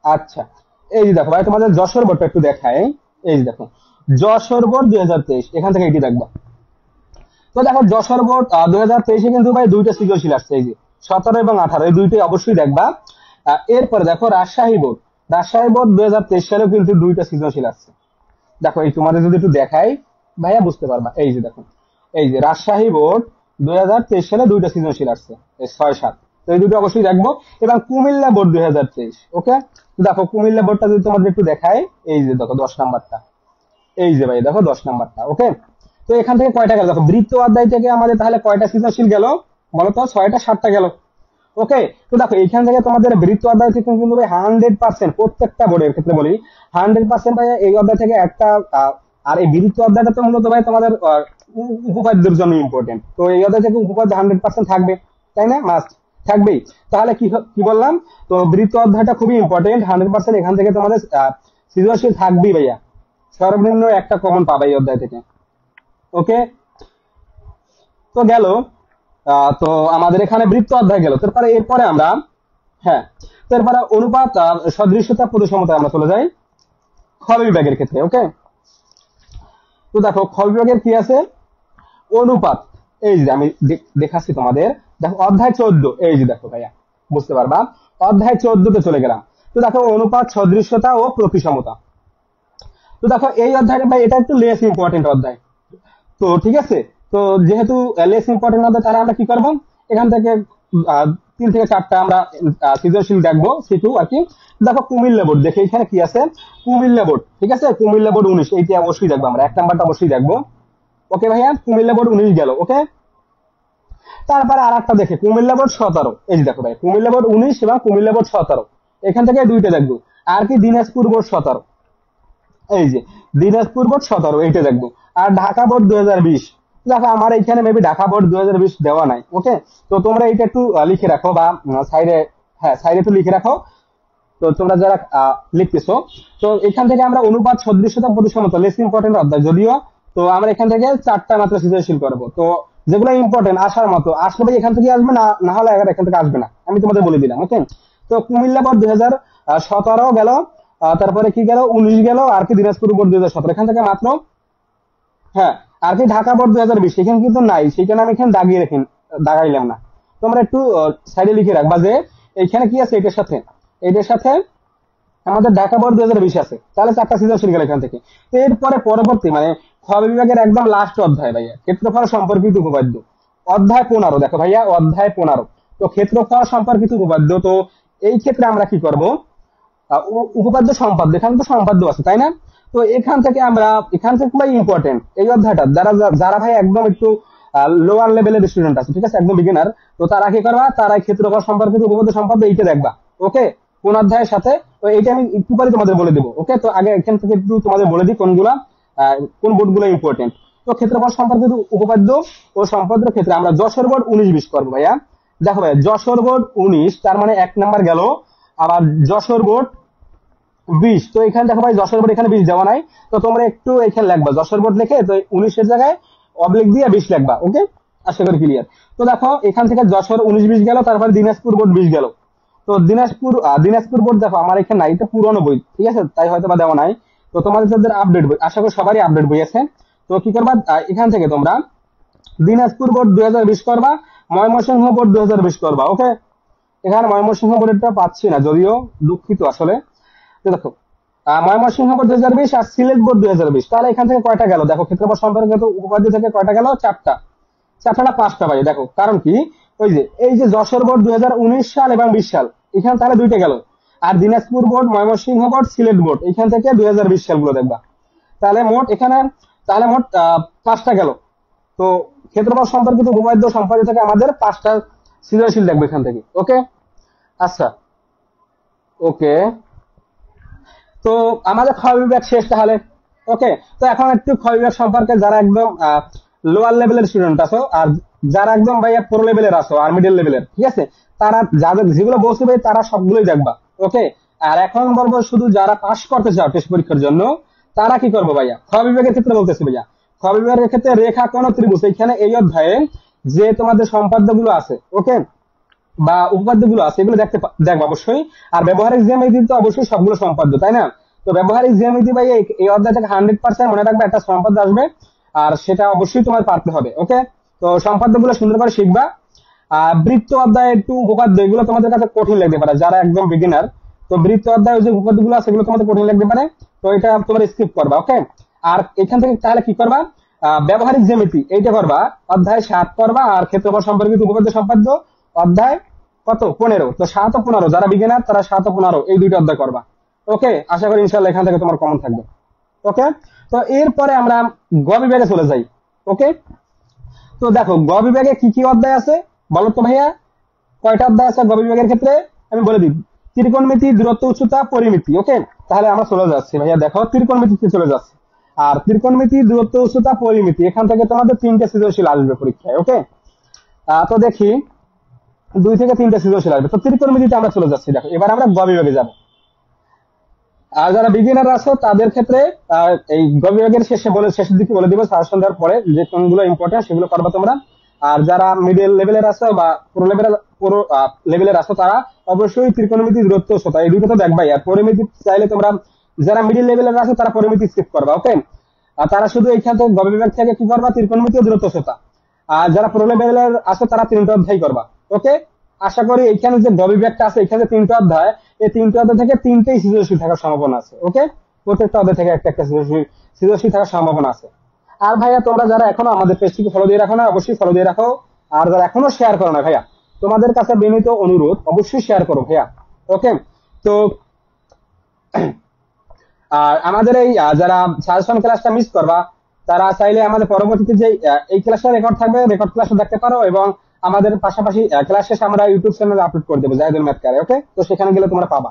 Speaker 1: আচ্ছা, এই যে দেখো ভাই তোমাদের যশোর বোর্ডটা একটু দেখায়, এই যে দেখো যশোর বোর্ড 2023, এখান থেকে এটি দেখবা। তো দেখো যশোর বোর্ড 2023 কিন্তু ভাই দুইটা সৃজনশীল আসছে, এই যে 17 এবং 18, এই দুইটাই অবশ্যই দেখবা। এরপরে দেখো রাজশাহী বোর্ড, রাজশাহী বোর্ড 2023 সালেও কিন্তু দুইটা সৃজনশীল আসছে। দেখো এই তোমাদের যদি একটু দেখাই ভাইয়া বুঝতে পারবা, এই যে দেখো, এই যে রাজশাহী বোর্ড 2023 সালে দুইটা সৃজনশীল আসছে, 6-7, তো এই দুটো অবশ্যই দেখবো। এবং কুমিল্লা বোর্ড 2023, ওকে। দেখো কুমিল্লা বোর্ডটা যদি তোমাদের একটু দেখাই, এই যে দেখো 10 নাম্বারটা, এই যে ভাই দেখো 10 নাম্বারটা, ওকে। তো এখান থেকে কয়টা গেল, দেখো বৃত্ত অধ্যায় থেকে আমাদের তাহলে কয়টা সৃজনশীল গেল বলো তো, 6টা 7টা গেল, ওকে। তো দেখো এইখান থেকে তোমাদের বৃত্ত অধ্যায় থেকে কিন্তু ভাই 100% প্রত্যেকটা বোর্ডের ক্ষেত্রে বলি 100% ভাই এই অধ্যায় থেকে একটা, আর এই বৃত্ত অধ্যায়টা তো মূলত ভাই তোমাদের উপপাদ্যের জন্য ইম্পর্টেন্ট, তো এই অধ্যায় থেকে উপপাদ্য 100% থাকবে, তাই না, মাস্ট থাকবেই। তাহলে কি বললাম, তো বৃত্ত অধ্যায়টা খুবই ইম্পর্টেন্ট, 100% এখান থেকে তোমাদের সৃজনশীল থাকবেই ভাইয়া, সর্বনিম্ন একটা কমন পাবে এই অধ্যায় থেকে, ওকে। তো গেল, তো আমাদের এখানে বৃত্ত অধ্যায় গেল। তারপরে এরপরে আমরা, হ্যাঁ, তো এরপরে অনুপাত সদৃশ্যতা প্রতিসমতা আমরা চলে যাই খ বিভাগের ক্ষেত্রে, ওকে। তো দেখো খ বিভাগের কি আছে, অনুপাত, এই যে আমি দেখাচ্ছি তোমাদের, দেখো অধ্যায় 14, এই যে দেখো ভাইয়া বুঝতে পারবা, অধ্যায় 14তে চলে গেলাম। তো দেখো অনুপাত সদৃশ্যতা ও প্রতিসমতা। তো দেখো এই অধ্যায়টা ভাই এটা একটু লেস ইম্পর্টেন্ট অধ্যায়, তো ঠিক আছে। তো যেহেতু লেস ইম্পর্টেন্ট হবে, তাহলে আমরা কি করবো, এখান থেকে 3 থেকে 4টা আমরা সৃজনশীল দেখবো, সিটু আর কি। দেখো কুমিল্লা বোর্ড, দেখে এখানে কি আছে, কুমিল্লা বোর্ড, ঠিক আছে, কুমিল্লা বোর্ড 19, এইটা অবশ্যই দেখবো আমরা, 1 নাম্বারটা অবশ্যই দেখবো, ওকে ভাইয়া। কুমিল্লা বোর্ড 19 গেল, ওকে। তারপরে আর একটা দেখে কুমিল্লা বোর্ড 17, এই যে দেখো ভাই কুমিল্লা বোর্ড 19 এবং কুমিল্লা বোর্ড 17, এখান থেকে দুইটা দেখবো। আর কি দিনাজপুর বোর্ড 17, এই যে দিনাজপুর বোর্ড 17, এইটা দেখবো। আর ঢাকা বোর্ড 2020, দেখো আমার এখানে মেবি ঢাকা বোর্ড 2020 দেওয়া নাই, ওকে। তো তোমরা এইটা একটু লিখে রাখো, বা সাইডে, হ্যাঁ সাইডে একটু লিখে রাখো, তো তোমরা যারা লিখতেছো। তো এখান থেকে আমরা অনুপাত সদৃশ্যতা প্রতিসমতা, লেস ইম্পর্টেন্ট অধ্যায় যদিও, তো আমরা এখান থেকে 4টা মাত্র সৃজনশীল করবো। তো যেগুলো ইম্পর্টেন্ট আসার মতো আসলে ভাই এখান থেকে আসবে, না না হলে এখান থেকে আসবে না, আমি তোমাদের বলে দিলাম, ওকে। তো কুমিল্লা বোর্ড 2017 গেল, তারপরে কি গেল 19 গেল, আর কি দিনাজপুর বোর্ড 2017, এখান থেকে মাত্র, হ্যাঁ। আর কি ঢাকা বোর্ড 2020, এখানে কিন্তু নাই, সেইখানে আমি এখানে দাগাইলাম না। তোমরা একটু সাইডে লিখে রাখবা যে এইখানে কি আছে, এটার সাথে আমাদের ঢাকা বোর্ড 2020 আছে, তাহলে 4টা সৃজনশীল গেল এখান থেকে। তো এরপরে পরবর্তী মানে খ বিভাগের একদম লাস্ট অধ্যায় ভাইয়া, ক্ষেত্রফল সম্পর্কিত উপপাদ্য, অধ্যায় 15, দেখো ভাইয়া অধ্যায় 15, তো ক্ষেত্রফল সম্পর্কিত উপপাদ্য। তো এই ক্ষেত্রে আমরা কি করব, উপপাদ্য সম্পাদ্য, এখানে তো সম্পাদ্য আছে তাই না। তো এখান থেকে খুবই ইম্পর্টেন্ট এই অধ্যায়টা, যারা ভাই একদম একটু লোয়ার লেভেলের স্টুডেন্ট আছে, ঠিক আছে, একদম বিগিনার, তো তারা কি করবা, তারা ক্ষেত্রফল সম্পর্কিত উপপাদ্য সম্পাদ্য এইটা দেখবা, ওকে। কোন অধ্যায়ের সাথে, তো এইটা আমি একটু পরে তোমাদের বলে দেবো। ওকে, তো আগে এখান থেকে একটু তোমাদের বলে দিই কোন বোর্ডগুলো ইম্পর্টেন্ট। তো ক্ষেত্রফল সম্পর্কিত উপপাদ্য ও সম্পাদ্যের ক্ষেত্রে আমরা যশোর বোর্ড 19-20 করবো ভাইয়া। দেখো ভাইয়া, যশোর বোর্ড 19 তার মানে 1 নাম্বার গেল। আবার যশোর বোর্ড 20, তো এখানে দেখো ভাই যশোর বোর্ড এখানে 20 দেওয়া নাই, তো তোমরা একটু এখানে লিখবা যশোর বোর্ড লিখে, তো 19 এর জায়গায় অবলিক দিয়ে 20 লিখবা। ওকে, আশা করি ক্লিয়ার। তো দেখো এখান থেকে যশোর 19-20 গেল, তারপরে দিনাজপুর বোর্ড 20 গেল। তো দিনাজপুর বোর্ড দেখো আমার এখানে নাই, এটা পুরনো বই, ঠিক আছে, তাই হয়তো বা দেওয়া নাই। তো তোমাদের যাদের আপডেট বই, আশা করি সবারই আপডেট বই আছে। তো কি করবা, এখান থেকে তোমরা দিনাজপুর বোর্ড 2020 করবা, ময়মনসিংহ বোর্ড 2020 করবা। ওকে, এখানে ময়মনসিংহ বোর্ডটা পাচ্ছি না, যদিও দুঃখিত আসলে। তো দেখো ময়মনসিংহ বোর্ড 2020 আর সিলেট বোর্ড 2020, তাহলে এখান থেকে কয়টা গেল দেখো, ক্ষেত্রফল সম্পর্কিত উপপাদ্য থেকে কয়টা গেল, চারটা। চারটা 5টা ভাই। দেখো কারণ কি, ওই যে এই যে যশোর বোর্ড 2019 সাল এবং 20 সাল, এখানে তাহলে 2টা গেল। আর Dinajpur board, Mymensingh board, Sylhet board এখান থেকে 2020 সালগুলো দেখবা। তাহলে মোট এখানে 5টা গেল। তো ক্ষেত্রফল সম্পর্কিত উপপাদ্য সম্পাদ্য থেকে আমাদের 5টা সৃজনশীল দেখবো এখান থেকে। ওকে, আচ্ছা, ওকে, তো আমাদের ক্ষয় বিভাগ শেষ তাহলে। ওকে, তো এখন একটু ক্ষয় বিভাগ সম্পর্কে, যারা একদম লোয়ার লেভেলের স্টুডেন্ট আছো, আর যারা একদম ভাইয়া প্রো লেভেলের আছো আর মিডল লেভেলের, ঠিক আছে, তারা যাদের যেগুলো বলছি ভাই তারা সবগুলোই দেখবা। ওকে, আর এখন বলবো শুধু যারা পাস করতে চাও টেস্ট পরীক্ষার জন্য, তারা কি করবো ভাইয়া, ক্ষয় বিভাগের ক্ষেত্রে বলতেছি ভাইয়া। ক্ষয় বিভাগের ক্ষেত্রে রেখা, কোণ, ত্রিভুজ, এখানে এই অধ্যায়ে যে তোমাদের সম্পাদ্য গুলো আছে, ওকে, বা উপপাদ্য গুলো আছে, এগুলো দেখবো অবশ্যই। আর ব্যবহারিক জ্যামিতি তো অবশ্যই সবগুলো সম্পাদ্য, তাই না? তো ব্যবহারিক জ্যামিতি ভাই এই অধ্যায় থেকে 100% মনে রাখবে, একটা সম্পাদ্য আসবে, আর সেটা অবশ্যই তোমার পারতে হবে। ওকে, তো সম্পাদ্য গুলো সুন্দর করে শিখবা। বৃত্ত অধ্যায় একটু উপপাদ্য, এগুলো তোমাদের কাছে কঠিন লাগতে পারে যারা একদম বিগিনার। তো বৃত্ত অধ্যায় যে উপপাদ্য গুলো আছে এগুলো তোমাদের কঠিন লাগতে পারে, তো এটা তোমরা স্কিপ করবা। ওকে, আর এখান থেকে তাহলে কি করবা, ব্যবহারিক জ্যামিতি এইটা করবা, অধ্যায় 7 করবা। আর ক্ষেত্রফল সম্পর্কিত উপপাদ্য সম্পাদ্য অধ্যায় কত, 15। তো 7 ও 15, যারা বিগিনার তারা 7 ও 15 এই দুইটা অধ্যায় করবা। ওকে, আশা করি ইনশাআল্লাহ এখান থেকে তোমার কমন থাকবে। ওকে, তো এরপরে আমরা গ বিভাগে চলে যাই। ওকে, তো দেখো গ বিভাগে কি কি অধ্যায় আছে বলো তো ভাইয়া, কয়টা অধ্যায় আছে গ বিভাগের ক্ষেত্রে আমি বলে দিই। ত্রিকোণমিতি, দূরত্ব, উচ্চতা, পরিমিতি। ওকে, তাহলে আমরা চলে যাচ্ছি ভাইয়া, দেখো ত্রিকোণমিতিতে চলে যাচ্ছি। আর ত্রিকোণমিতি, দূরত্ব, উচ্চতা, পরিমিতি, এখান থেকে তোমাদের 3টে সৃজনশীল আসবে পরীক্ষায়। ওকে, তো দেখি 2 থেকে 3টে সৃজনশীল আসবে। তো ত্রিকোণমিতিতে আমরা চলে যাচ্ছি। দেখো এবার আমরা গ বিভাগে যাব। আর যারা বিগিনার আছো তাদের ক্ষেত্রে এই গ বিভাগের শেষের দিকে বলে দিব সাজেশন দেওয়ার পরে যে কোনগুলো ইম্পর্টেন্ট সেগুলো করবা তোমরা। আর যারা মিডল লেভেলের আছো বা পুরো লেভেলের আছো, তারা অবশ্যই ত্রিকোণমিতি, দূরত্ব, উচ্চতা এই দুটো তো দেখবাই। আর পরিমিতি চাইলে তোমরা, যারা মিডল লেভেলের আছো তারা পরিমিতি স্কিপ করবা। ওকে, আর তারা শুধু এইখান থেকে গ বিভাগ থেকে কি করবা, ত্রিকোণমিতি ও দূরত্ব, উচ্চতা। আর যারা পুরো লেভেলের আছো তারা 3টে অধ্যায় করবা। ওকে, আশা করি এইখানে যে গ বিভাগটা আছে এখানে 3টে অধ্যায়, এই 3টে অধ্যায় থেকে 3টেই সৃজনশীল থাকার সম্ভাবনা আছে। ওকে, প্রত্যেকটা অধ্যায় থেকে একটা একটা সৃজনশীল থাকার সম্ভাবনা আছে। আর ভাইয়া তোমরা যারা এখনো আমাদের পেজটিকে ফলো দিয়ে রাখো না, অবশ্যই ফলো দিয়ে রাখো। আর যারা এখনো শেয়ার করো না ভাইয়া, তোমাদের কাছে বিনীত অনুরোধ, অবশ্যই শেয়ার করো ভাইয়া। ওকে, তো আর আমাদের এই যারা সাজেশন ক্লাসটা মিস করবা, তারা চাইলে আমাদের পরবর্তীতে যে এই ক্লাসটা রেকর্ড থাকবে, রেকর্ড ক্লাসটা দেখতে পারো। এবং আমাদের পাশাপাশি ক্লাস শেষে আমরা ইউটিউব চ্যানেলে আপলোড করে দেবো জাহিদুল ম্যাথ ক্যারে। ওকে, তো সেখানে গেলে তোমরা পাবা।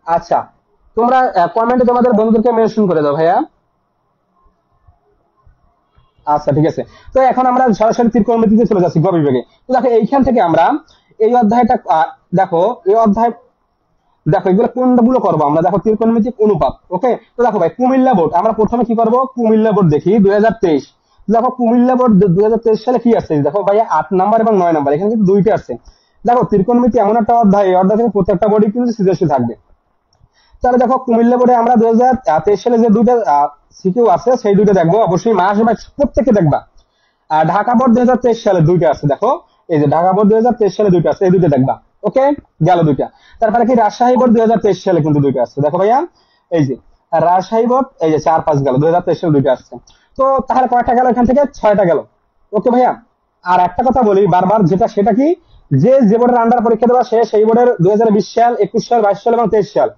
Speaker 1: আচ্ছা, তোমরা কমেন্টে তোমাদের বন্ধুদেরকে মেনশন করে দাও ভাইয়া। আচ্ছা, ঠিক আছে। তো এখন আমরা সরাসরি ত্রিকোণমিতিতে চলে যাচ্ছি গ বিভাগে। তো দেখো এইখান থেকে আমরা এই অধ্যায়টা দেখো, এই অধ্যায় দেখো এগুলো কোনগুলো করবো আমরা, দেখো ত্রিকোণমিতিক অনুপাত। ওকে, তো দেখো ভাই কুমিল্লা বোর্ড, আমরা প্রথমে কি করবো, কুমিল্লা বোর্ড দেখি 2023। দেখো কুমিল্লা বোর্ড 2023 সালে কি আসছে, দেখো ভাইয়া 8 নাম্বার এবং 9 নাম্বার, এখানে কিন্তু 2টা আসছে। দেখো ত্রিকোণমিতি এমন একটা অধ্যায়, এই অধ্যায় থেকে প্রত্যেকটা বোর্ডই কিন্তু সৃজনশীল থাকবে। তাহলে দেখো কুমিল্লা বোর্ডে আমরা 2023 সালে যে 2টা সিকিউ আছে সেই 2টা দেখবো, অবশ্যই মাস বা প্রত্যেকে দেখবা। আর ঢাকা বোর্ড 2023 সালে 2টা আছে, দেখো এই যে ঢাকা বোর্ড 2023 সালে 2টা আছে, এই 2টা দেখবা। ওকে, গেল 2টা। তারপরে কি রাজশাহী বোর্ড 2023 সালে কিন্তু 2টা আছে, দেখো ভাইয়া এই যে রাজশাহী বোর্ড, এই যে 4-5 গেল, 2023 সালে 2টা আসছে। তো তাহলে কয়টা গেল এখান থেকে, 6টা গেল। ওকে ভাইয়া, আর একটা কথা বলি বারবার, সেটা কি, যে বোর্ডের আন্ডার পরীক্ষা দেওয়া সেই বোর্ডের 2020 সাল, 21 সাল, 22 সাল এবং 23 সাল,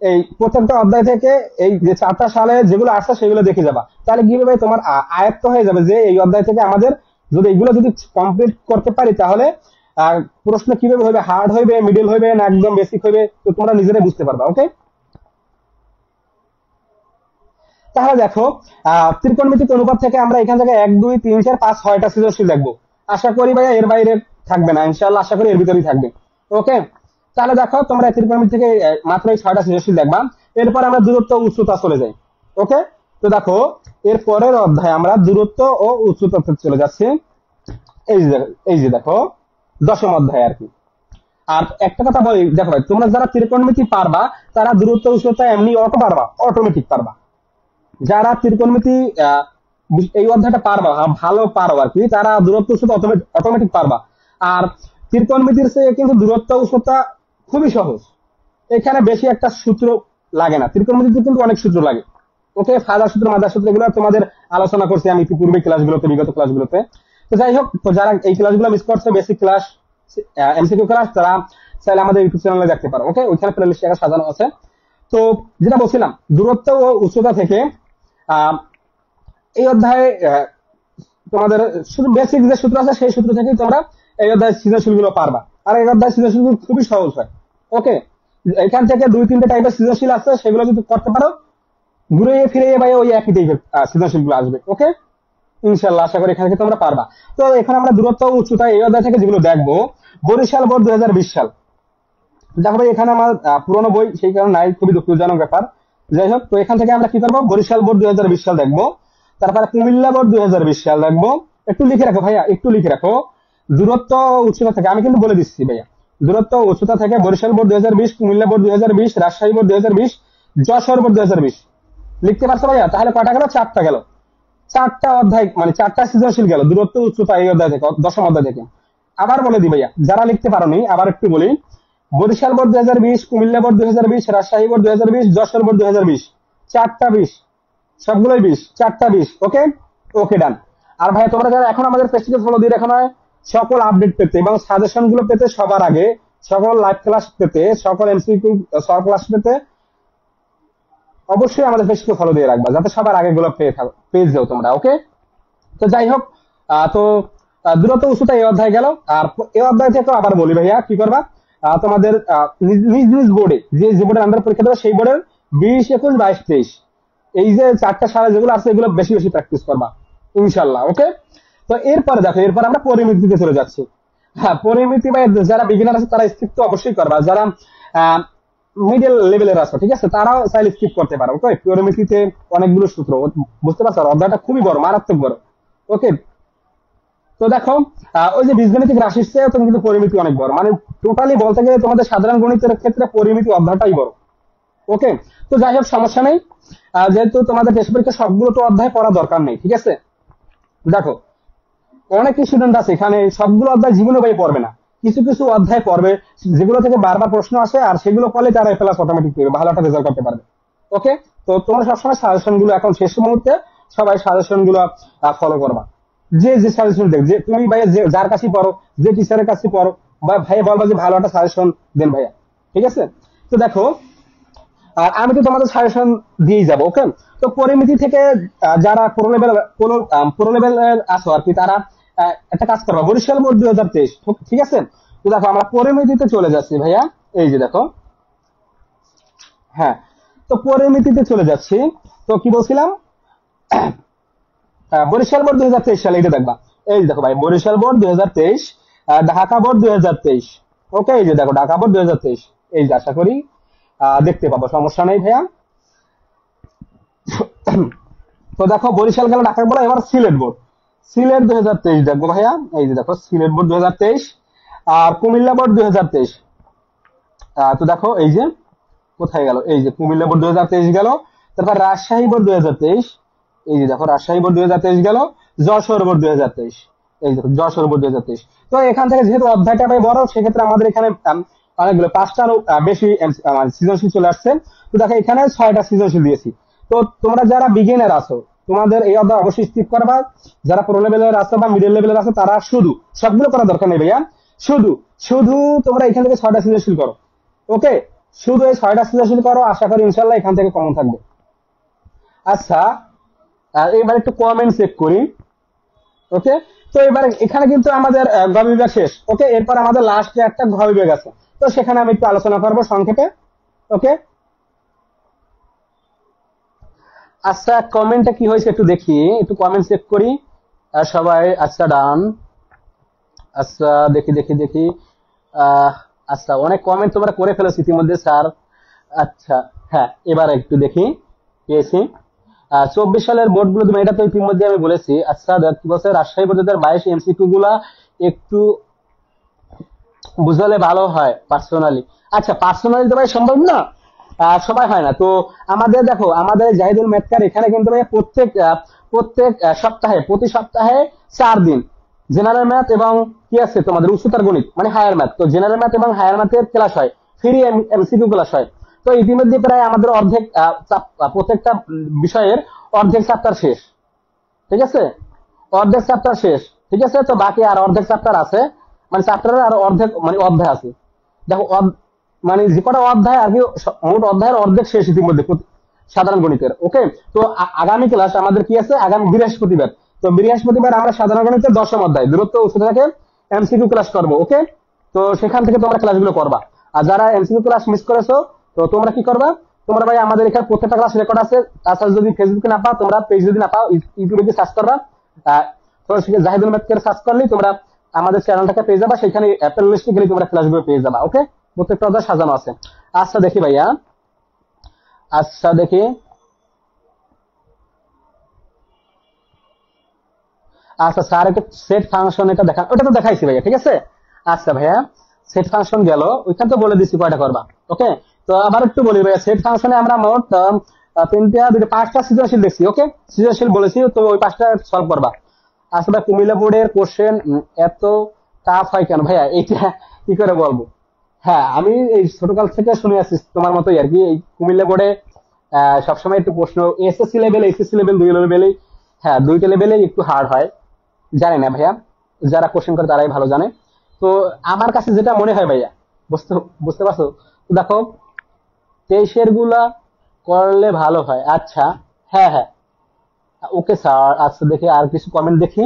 Speaker 1: এই প্রত্যেকটা অধ্যায় থেকে এই যে 4টা সালে যেগুলো আসছে সেগুলো দেখে যাবা। তাহলে কি হবে, তোমার আয়ত্ত হয়ে যাবে যে এই অধ্যায় থেকে আমাদের যদি এগুলো যদি কমপ্লিট করতে পারি, তাহলে আর প্রশ্ন কিভাবে হবে, হার্ড হইবে, মিডল হইবে না একদম বেসিক হইবে, তো তোমরা নিজেরাই বুঝতে পারবা। ওকে, তাহলে দেখো ত্রিকোণমিতিক অনুপাত থেকে আমরা এখান থেকে 1 2 3 4 5 6টা সৃজনশীল দেখবো। আশা করি ভাইয়া এর বাইরে থাকবে না, ইনশাআল্লাহ আশা করি এর ভিতরেই থাকবে। ওকে, তাহলে দেখো তোমরা ত্রিকোণমিতি থেকে মাত্র এই 6টা সৃজনশীল দেখবা। এরপর আমরা দূরত্ব ও উচ্চতা চলে যাই। ওকে, তো দেখো এর পরের অধ্যায়ে আমরা দূরত্ব ও উচ্চতাতে চলে যাচ্ছি। এই যে দেখো দশম অধ্যায় আর কি। আর একটা কথা বলি, দেখো ভাই তোমরা যারা ত্রিকোণমিতি পারবা তারা দূরত্ব উচ্চতা এমনি পারবা, অটোমেটিক পারবা। যারা ত্রিকোণমিতি এই অধ্যায়টা পারবা, ভালো পারো আর কি, তারা দূরত্ব উচ্চতা অটোমেটিক পারবা। আর ত্রিকোণমিতির চেয়ে কিন্তু দূরত্ব উচ্চতা খুবই সহজ, এখানে বেশি একটা সূত্র লাগে না। ত্রিকোণমিতিতে কিন্তু অনেক সূত্র লাগে। ওকে, ফাদার সূত্র, মাদার সূত্র, এগুলো তোমাদের আলোচনা করছি আমি ইতিপূর্বে ক্লাসগুলোতে, বিগত ক্লাসগুলোতে। তো যাই হোক, তো যারা এই ক্লাসগুলো মিস করছে, বেসিক ক্লাস, এমসিকিউ ক্লাস, তারা চাইলে আমাদের ইউটিউব চ্যানেলে দেখতে পারো। ওকে, ওইখানে প্লেলিস্ট সাজানো আছে। তো যেটা বলছিলাম, দূরত্ব ও উচ্চতা থেকে এই অধ্যায়ে তোমাদের শুধু বেসিক যে সূত্র আছে সেই সূত্র থেকেই তোমরা এই অধ্যায় সৃজনশীল গুলো পারবা। আর এই অধ্যায় সৃজনশীল খুবই সহজ হয়। ওকে, এখান থেকে 2-3টে টাইপের সৃজনশীল আছে, সেগুলো যদি করতে পারো ঘুরে ফিরে ভাই ওই একই টাইপের সৃজনশীল গুলো আসবে। ওকে, ইনশাল্লাহ আশা করি এখান থেকে তোমরা পারবা। তো এখানে আমরা দূরত্ব ও উচ্চতা এই অধ্যায় থেকে যেগুলো দেখবো, বরিশাল বোর্ড 2020 সাল। দেখো ভাই এখানে আমার পুরোনো বই, সেই কারণে নাই, খুবই দুঃখজনক ব্যাপার। যাই হোক, তো এখান থেকে আমরা কি করবো, বরিশাল বোর্ড 2020 সাল দেখবো। তারপরে কুমিল্লা বোর্ড 2020 সাল দেখবো। একটু লিখে রাখো ভাইয়া, একটু লিখে রাখো। দূরত্ব উচ্চতা থেকে আমি কিন্তু বলে দিচ্ছি ভাইয়া, দূরত্ব উচ্চতা থেকে Barishal board 2020, Comilla board 2020, Rajshahi board 2020, Jessore board 2020। লিখতে পারছো ভাইয়া? তাহলে কটা গেল? 4টা গেল। 4টা অধ্যায় মানে 4টা সৃজনশীল গেল দূরত্ব উচ্চতা এই অধ্যায় থেকে, দশম অধ্যায় থেকে। আবার বলে দিই ভাইয়া, যারা লিখতে পারোনি আবার একটু বলি। Barishal board 2020, Comilla board 2020, Rajshahi board 2020, Jessore board 2020। 4টা 20, সবগুলোই 20, 4টা 20। ওকে, ওকে ডান। আর ভাই তোমরা যারা এখন আমাদের পেজটিকে ফলো দিয়ে রাখো না, সকল আপডেট পেতে এবং সাজেশন গুলো পেতে, সবার আগে সকল লাইভ ক্লাস পেতে, সকল এমসিকিউ শর্ট ক্লাস পেতে অবশ্যই আমাদের পেজটিকে ফলো দিয়ে রাখবা, যাতে সবার আগে গুলো পেয়ে যাও তোমরা। ওকে, তো যাই হোক, তো দূরত্ব উচ্চতা এই অধ্যায় গেল। আর এই অধ্যায় থেকে আবার বলি ভাইয়া কি করবা, তোমাদের নিজ নিজ বোর্ডে যে বোর্ডের আন্ডার পরীক্ষা দেবে সেই বোর্ডের 20, 21, 22, 23 এই যে 4টা সালে যেগুলো আছে এগুলো বেশি বেশি প্র্যাকটিস করবা ইনশাল্লাহ। ওকে, তো এরপরে দেখো, এরপর আমরা পরিমিতিতে চলে যাচ্ছি। হ্যাঁ, পরিমিতি ভাই যারা বিগিনার আছে তারা স্কিপ তো অবশ্যই করবা, যারা মিডল লেভেলের আছে ঠিক আছে তারাও চাইলে স্কিপ করতে পারো। ওকে, পরিমিতিতে অনেকগুলো সূত্র, বুঝতে পারছো, অধ্যায়টা খুবই বড়, মারাত্মক বড়। ওকে, তো দেখো ওই যে বীজগণিতিক রাশির চেয়ে তুমি কিন্তু পরিমিতি অনেক বড়, মানে টোটালি বলতে গেলে তোমাদের সাধারণ গণিতের ক্ষেত্রে পরিমিতি অধ্যায়টাই বড়। ওকে, তো যাই হোক সমস্যা নেই, যেহেতু তোমাদের টেস্ট পরীক্ষা সবগুলো তো অধ্যায় পড়া দরকার নেই। ঠিক আছে, দেখো অনেক স্টুডেন্ট আছে এখানে সবগুলো অধ্যায় জীবনে ভাই পড়বে না, কিছু কিছু অধ্যায় পড়বে যেগুলো থেকে বারবার প্রশ্ন আসে, আর সেগুলো পড়লে তারা প্লাস অটোমেটিক পেবে, ভালো একটা রেজাল্ট করতে পারবে। ওকে, তো তোমরা সবসময় সাজেশন গুলো এখন শেষ মুহূর্তে সবাই সাজেশন গুলো ফলো করবা। যে যে সাজেশন দেখ, যে তুমি ভাইয়া যার কাছে পড়ো, যে টিচারের কাছে পড়ো, বা ভাই বলবা যে ভালো একটা সাজেশন দেন ভাইয়া। ঠিক আছে, তো দেখো আর আমি তো তোমাদের সাজেশন দিয়েই যাবো। ওকে, তো পরিমিতি থেকে যারা পুরো লেভেল আছো আর কি, তারা একটা কাজ করবা, বরিশাল বোর্ড 2023। ঠিক আছে, তো দেখো আমরা পরিমিতিতে চলে যাচ্ছি ভাইয়া। এই যে দেখো, হ্যাঁ, তো পরিমিতিতে চলে যাচ্ছি। তো কি বলছিলাম, বরিশাল বোর্ড 2023 সালে, এটা দেখবা। এই যে দেখো ভাই, বরিশাল বোর্ড 2023, ঢাকা বোর্ড 2023। ওকে, এই যে দেখো ঢাকা বোর্ড 2023, এই যে আশা করি দেখতে পাবো, সমস্যা নেই ভাইয়া। তো দেখো বরিশাল গেল, ঢাকা বলো, এবার সিলেট বোর্ড, সিলেট 2023 দেখবো ভাইয়া। এই যে দেখো সিলেট বোর্ড 2023, আর কুমিল্লা বোর্ড 2023। তো দেখো এই যে কোথায় গেল, এই যে কুমিল্লা বোর্ড 2023 গেল। তারপর রাজশাহী বোর্ড 2023, এই যে দেখো রাজশাহী বোর্ড 2023 গেল। যশোর বোর্ড 2023, এই দেখো যশোর বোর্ড 2023। তো এখান থেকে যেহেতু অধ্যায়টা ভাই বড়, সেক্ষেত্রে আমাদের এখানে অনেকগুলো 5টারও বেশি সৃজনশীল চলে আসছে। তো দেখো এখানে 6টা সৃজনশীল দিয়েছি। তো তোমরা যারা বিগিনার আছো তোমাদের এই অধ্যায় অবশ্যই স্কিপ করবা, যারা প্রো লেভেলের আছো বা মিডল লেভেলের আছো তারা শুধু, সবগুলো করার দরকার নেই ভাইয়া, শুধু শুধু তোমরা এখান থেকে 6টা সৃজনশীল করো। ওকে, শুধু এই 6টা সৃজনশীল করো, আশা করি ইনশাল্লাহ এখান থেকে কমন থাকবে। আচ্ছা, এবার একটু কমেন্ট চেক করি। ওকে, তো এবার এখানে কিন্তু আমাদের গ বিভাগ শেষ। ওকে, এরপর আমাদের লাস্টে একটা ঘ বিভাগ আছে, তো সেখানে আমি একটু আলোচনা করবো সংক্ষেপে। ওকে, আচ্ছা কমেন্টটা কি হয়েছে একটু দেখি, একটু কমেন্ট চেক করি। সবাই আচ্ছা ডান। আচ্ছা দেখি দেখি দেখি। আহ আচ্ছা অনেক কমেন্ট তোমরা করে ফেলেছো ইতিমধ্যে স্যার। আচ্ছা, হ্যাঁ এবার একটু দেখি, পেয়েছি। 24 সালের বোর্ড গুলো তুমি, এটা তো ইতিমধ্যে আমি বলেছি। আচ্ছা কি বলছে, রাজশাহী বোর্ড 2022 এমসিকিউ গুলা একটু বুঝালে ভালো হয় পার্সোনালি। আচ্ছা পার্সোনালি তো ভাই সম্ভব না, সবাই হয় না তো। আমাদের দেখো, আমাদের জাহিদুল মেটকার এখানে কিন্তু ভাই প্রত্যেক সপ্তাহে, প্রতি সপ্তাহে 4 দিন জেনারেল ম্যাথ এবং কি আছে তোমাদের উচ্চতর গণিত মানে হায়ার ম্যাথ, তো জেনারেল ম্যাথ এবং হায়ার ম্যাথের ক্লাস হয়, ফ্রি এমসিকিউ ক্লাস হয়। তো ইতিমধ্যে প্রায় আমাদের অর্ধেক প্রত্যেকটা বিষয়ের অর্ধেক চ্যাপ্টার শেষ, ঠিক আছে, অর্ধেক চ্যাপ্টার শেষ। ঠিক আছে, তো বাকি আর অর্ধেক চ্যাপ্টার আছে, মানে চ্যাপ্টারের আর অর্ধেক মানে অধ্যায় আছে। দেখো মানে যে কটা অধ্যায় আর কি, মোট অধ্যায়ের অর্ধেক শেষ ইতিমধ্যে সাধারণ গণিতের। ওকে, তো আগামী ক্লাস আমাদের কি আছে, আগামী বৃহস্পতিবার। তো বৃহস্পতিবার আমরা সাধারণ গণিতের 10ম অধ্যায় দূরত্ব উচ্চতাকে এমসিকিউ ক্লাস করবো। ওকে, তো সেখান থেকে তোমরা ক্লাসগুলো করবা। আর যারা এমসিকিউ ক্লাস মিস করেছো, তো তোমরা কি করবা, তোমরা ভাই আমাদের এখানে প্রত্যেকটা ক্লাস রেকর্ড আছে। তাছাড়া যদি ফেসবুকে না পাও, তোমরা পেজ যদি না পাও, ইউটিউবে গিয়ে সার্চ করবা। তোমরা সেখানে জাহিদুল মেথকের সার্চ করলেই তোমরা আমাদের চ্যানেলটাকে পেয়ে যাবা, সেখানে অ্যাপেল লিস্টে গেলে তোমরা ক্লাসগুলো পেয়ে যাবা। ওকে, প্রত্যেকটা অধ্যায় সাজানো আছে। আচ্ছা দেখি ভাইয়া, আচ্ছা দেখি। আচ্ছা স্যার একটা সেট ফাংশন এটা দেখা, ওটা তো দেখাইছি ভাইয়া, ঠিক আছে। আচ্ছা ভাইয়া, সেট ফাংশন গেল, ওইখান তো বলে দিচ্ছি কয়টা করবা। ওকে, তো আবার একটু বলি ভাইয়া, সেট ফাংশনে আমরা মোট পাঁচটা সৃজনশীল দেখছি। ওকে, সৃজনশীল বলেছি, তো ওই পাঁচটা সলভ করবা। আসলে কুমিল্লা বোর্ডের কোশ্চেন এত টাফ হয় কেন ভাইয়া, এইটা কি করে বলবো। হ্যাঁ আমি এই ছোটকাল থেকে শুনে আসছি তোমার মতোই আর কি, এই কুমিল্লা বোর্ডে সবসময় একটু প্রশ্ন এসএসসি লেভেল, এইচএসসি লেভেল, দুই লেভেলেই, হ্যাঁ দুইটা লেভেলে একটু হার্ড হয়। জানি না ভাইয়া, যারা কোশ্চেন করে তারাই ভালো জানে। তো আমার কাছে যেটা মনে হয় ভাইয়া, বুঝতে বুঝতে পারছো, তো দেখো 23-এর গুলা করলে ভালো হয়। আচ্ছা, হ্যাঁ হ্যাঁ, ওকে স্যার। আচ্ছা দেখি আর কিছু কমেন্ট দেখি।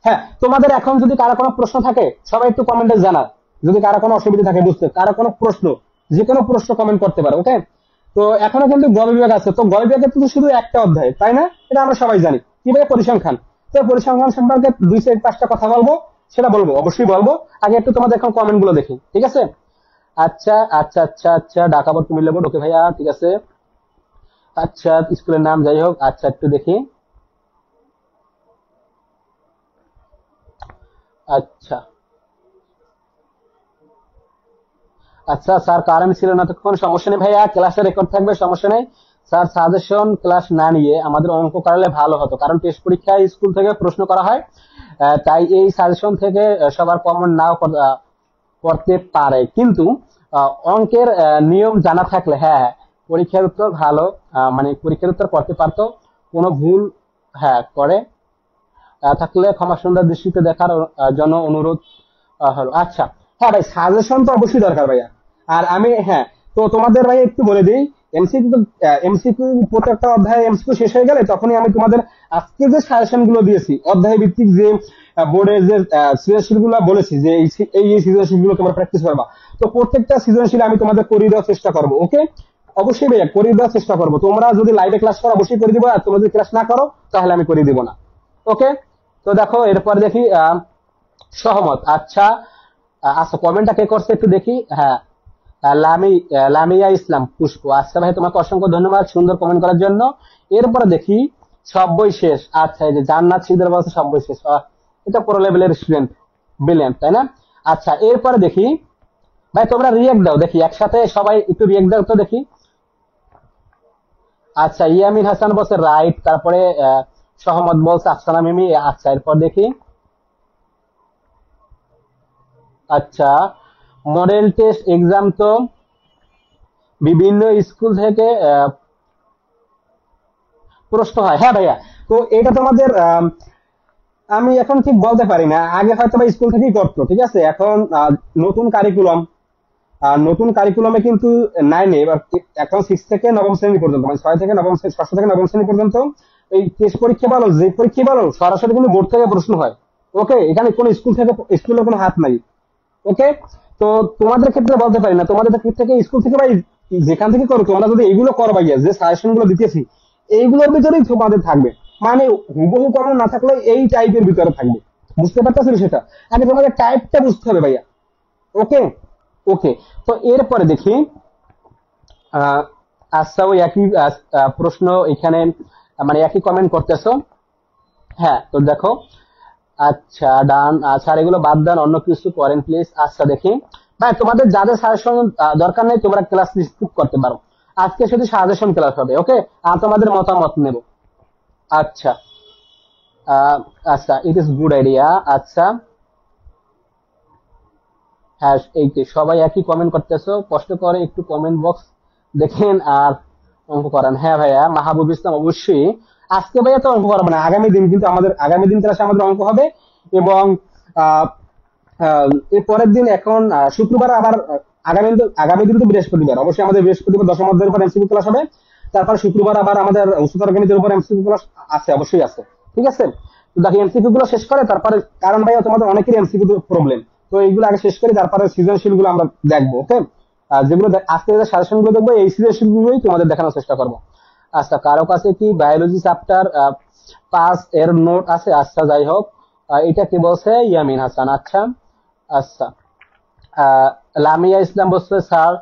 Speaker 1: হ্যাঁ তোমাদের এখন যদি কারো কোনো প্রশ্ন থাকে, সবাই একটু কমেন্টে জানা। যদি কারো কোনো অসুবিধা থাকে বুঝতে, কারো কোনো প্রশ্ন, যে কোনো প্রশ্ন কমেন্ট করতে পারো। ওকে, তো এখনো কিন্তু গ বিভাগ আছে, তো গ বিভাগে কিন্তু শুধু একটা অধ্যায়, তাই না, এটা আমরা সবাই জানি। কিভাবে পরিসংখ্যান, তো পরিসংখ্যান সম্পর্কে 2-5টা কথা বলবো, সেটা বলবো, অবশ্যই বলবো। আগে একটু তোমাদের এখন কমেন্ট গুলো দেখি, ঠিক আছে। আচ্ছা আচ্ছা আচ্ছা আচ্ছা, ঢাকা বোর্ড, কুমিল্লা বোর্ড, ওকে ভাইয়া ঠিক আছে। আচ্ছা স্কুলের নাম যাই হোক, আচ্ছা একটু দেখি। আচ্ছা আচ্ছা স্যার কারেন্ট ছিল না তখন, সমস্যা নেই ভাইয়া, ক্লাসে রেকর্ড থাকবে, সমস্যা নেই। স্যার সাজেশন ক্লাস না নিয়ে আমাদের অঙ্ক করালে ভালো হতো, কারণ টেস্ট পরীক্ষায় স্কুল থেকে প্রশ্ন করা হয়। তাই এই সাজেশন থেকে সবার কমন নাও করতে পারে, কিন্তু অঙ্কের নিয়ম জানা থাকলে হ্যাঁ হ্যাঁ, পরীক্ষার উত্তর ভালো, মানে পরীক্ষার উত্তর করতে পারতো। কোনো ভুল হ্যাঁ করে থাকলে ক্ষমা সুন্দর দৃষ্টিতে দেখার জন্য অনুরোধ হলো। আচ্ছা, হ্যাঁ ভাই সাজেশন তো অবশ্যই দরকার ভাইয়া। আর আমি হ্যাঁ, তো তোমাদের ভাই একটু বলে দিই, এমসিকিউ এমসিকিউ প্রত্যেকটা অধ্যায় এমসিকিউ শেষ হয়ে গেলে তখনই আমি তোমাদের আজকে যে সাজেশন গুলো দিয়েছি, অধ্যায় ভিত্তিক যে বোর্ডের যে সৃজনশীল গুলো বলেছি, যে এই সৃজনশীল গুলো তোমরা প্র্যাকটিস করবা, তো প্রত্যেকটা সৃজনশীল আমি তোমাদের করিয়ে দেওয়ার চেষ্টা করবো। ওকে, অবশ্যই ভাইয়া করিয়ে দেওয়ার চেষ্টা করবো। তোমরা যদি লাইভে ক্লাস করো অবশ্যই করে দিবো, আর তোমরা যদি ক্লাস না করো তাহলে আমি করে দিব না। ওকে, তো দেখো এরপর দেখি সহমত। আচ্ছা আচ্ছা, কমেন্টটা কে করছে একটু দেখি। হ্যাঁ, লামিয়া ইসলাম পুষ্প, আচ্ছা ভাই তোমাকে অসংখ্য ধন্যবাদ সুন্দর কমেন্ট করার জন্য। এরপরে দেখি সব বই শেষ। আচ্ছা, এই যে জান্নাত সিকদার বলছে সব বই শেষ, এটা পুরো লেভেলের স্টুডেন্ট, ব্রিলিয়ান্ট তাই না। আচ্ছা এরপরে দেখি ভাই, তোমরা রিয়েক্ট দাও দেখি, একসাথে সবাই একটু রিয়েক্ট দাও তো দেখি। আচ্ছা ইয়ামিন হাসান বলছে রাইট, তারপরে সহমত বলছে আফসানা মিমি। আচ্ছা এরপর দেখি। আচ্ছা, মডেল টেস্ট এক্সাম তো বিভিন্ন স্কুল থেকে প্রশ্ন হয়, হ্যাঁ ভাইয়া। তো এটা তোমাদের আমি এখন ঠিক বলতে পারি না, আগে হয়তো বা স্কুল থেকেই করতো, ঠিক আছে। এখন নতুন কারিকুলাম, নতুন কারিকুলামে কিন্তু 9-এ, এবার এখন 6 থেকে নবম শ্রেণী পর্যন্ত, মানে 6 থেকে নবম শ্রেণী, 6ষ্ঠ থেকে নবম শ্রেণী পর্যন্ত এই টেস্ট পরীক্ষা বলো, যে পরীক্ষা বলো, সরাসরি কিন্তু বোর্ড থেকে প্রশ্ন হয়। ওকে, এখানে কোনো স্কুলের কোনো হাত নাই। ওকে, তো তোমাদের ক্ষেত্রে বলতে পারি না, তোমাদের থেকে স্কুল থেকে বা যেখান থেকে করো, তোমরা যদি এইগুলো করো ভাইয়া, যে সাজেশন গুলো দিতেছি এইগুলোর ভিতরেই তোমাদের থাকবে, মানে হুবহু কমন না থাকলে এই টাইপের ভিতরে থাকবে। বুঝতে পারতেছো সেটা? আগে তোমাদের টাইপটা বুঝতে হবে ভাইয়া। ওকে, ওকে। তো এরপরে দেখি, আহ আচ্ছা, ওই একই প্রশ্ন এখানে, মানে একই কমেন্ট করতেছো। হ্যাঁ, তো দেখো, আচ্ছা ডান। আচ্ছা, আর এগুলো বাদ দেন, অন্য কিছু করেন প্লিজ। আচ্ছা দেখি ভাই, তোমাদের যাদের সাজেশন দরকার নেই তোমরা ক্লাস স্কিপ করতে পারো, আজকে শুধু সাজেশন ক্লাস হবে। ওকে, আর তোমাদের মতামত নেব। আচ্ছা, আহ, আচ্ছা, ইট ইজ গুড আইডিয়া। আচ্ছা, হ্যাঁ, এই যে সবাই একই কমেন্ট করতেছো, কষ্ট করে একটু কমেন্ট বক্স দেখেন আর অঙ্ক করান। হ্যাঁ ভাইয়া, মাহবুব ইসলাম অবশ্যই। আজকে ভাইয়া তো অঙ্ক করাবো না, আগামী দিন কিন্তু আমাদের, আগামী দিন ক্লাসে আমাদের অঙ্ক হবে। এবং আহ, এর পরের দিন, এখন শুক্রবার আবার, আগামী দিন তো বৃহস্পতিবার, অবশ্যই আমাদের বৃহস্পতিবার দশম অধ্যায়ের উপর এমসিকিউ ক্লাস হবে। তারপর শুক্রবার আবার আমাদের উচ্চতর গণিতের উপর এমসিকিউ ক্লাস আছে, অবশ্যই আছে। ঠিক আছে, তো দেখো এমসিকিউ গুলো শেষ করে তারপরে, কারণ ভাইয়া তোমাদের অনেকেরই এমসিকিউ প্রবলেম, তো এইগুলো আগে শেষ করি, তারপরে সৃজনশীল গুলো আমরা দেখবো। ওকে, যেগুলো আজকে যে সাজেশন গুলো দেখবো এই সৃজনশীল গুলোই তোমাদের দেখানোর চেষ্টা করবো। আচ্ছা, কারো কাছে কি বায়োলজি চ্যাপ্টার 5 এর নোট আছে? আচ্ছা, যাই হোক, এটা কি বলছে ইয়ামিন হাসান? আচ্ছা, আচ্ছা, আহ, লামিয়া ইসলাম বলছে, স্যার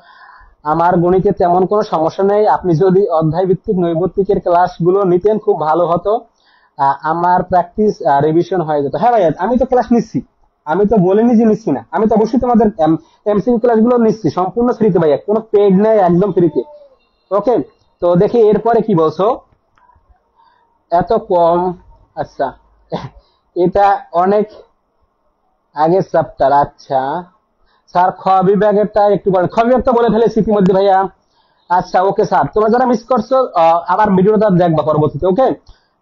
Speaker 1: আমার গণিতে তেমন কোনো সমস্যা নেই, আপনি যদি অধ্যায় ভিত্তিক নৈর্ব্যক্তিকের ক্লাসগুলো নিতেন খুব ভালো হতো, আমার প্র্যাকটিস রিভিশন হয়ে যেত। হ্যাঁ ভাইয়া, আমি তো ক্লাস নিচ্ছি, আমি তো বলিনি যে নিচ্ছি না, আমি তো অবশ্যই তোমাদের এমসিকিউ ক্লাসগুলো নিচ্ছি সম্পূর্ণ ফ্রিতে ভাইয়া, কোনো পেড নেই, একদম ফ্রিতে। ওকে, তো দেখি এরপরে কি বলছো, এত কম। আচ্ছা, এটা অনেক আগের চ্যাপ্টার। আচ্ছা স্যার, খ বিভাগেরটা একটু বলেন। খ বিভাগটা বলে ফেলেছি ইতিমধ্যে ভাইয়া। আচ্ছা, ওকে স্যার, তোমরা যারা মিস করছো আবার ভিডিওটা দেখবা পরবর্তীতে। ওকে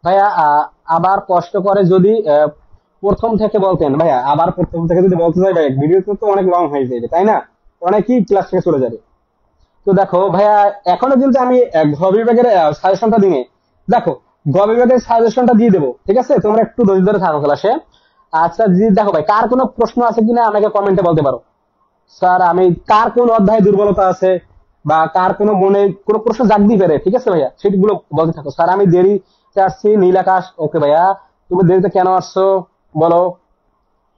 Speaker 1: ভাইয়া, আবার কষ্ট করে যদি প্রথম থেকে বলতেন ভাইয়া, আবার প্রথম থেকে যদি বলতে চাই ভাইয়া, ভিডিও তো অনেক লং হয়ে যাবে, তাই না? অনেকেই ক্লাস থেকে চলে যাবে। তো দেখো ভাইয়া, এখনো কিন্তু আমি ঘ বিভাগের সাজেশনটা দিনে, দেখো ঘ বিভাগের সাজেশনটা দিয়ে দেবো। ঠিক আছে, তোমরা একটু ধৈর্য ধরে থাকো ক্লাসে। আচ্ছা জি, দেখো ভাই, কার কোনো প্রশ্ন আছে কিনা আমাকে কমেন্টে বলতে পারো। স্যার, আমি কার কোন অধ্যায়ে দুর্বলতা আছে বা কার কোনো মনে কোনো প্রশ্ন জাগতেই পারে, ঠিক আছে ভাইয়া, সেগুলো বলতে থাকো। স্যার আমি দেরিতে আসছি, নীল আকাশ। ওকে ভাইয়া, তুমি দেরিতে কেন আসছো বলো,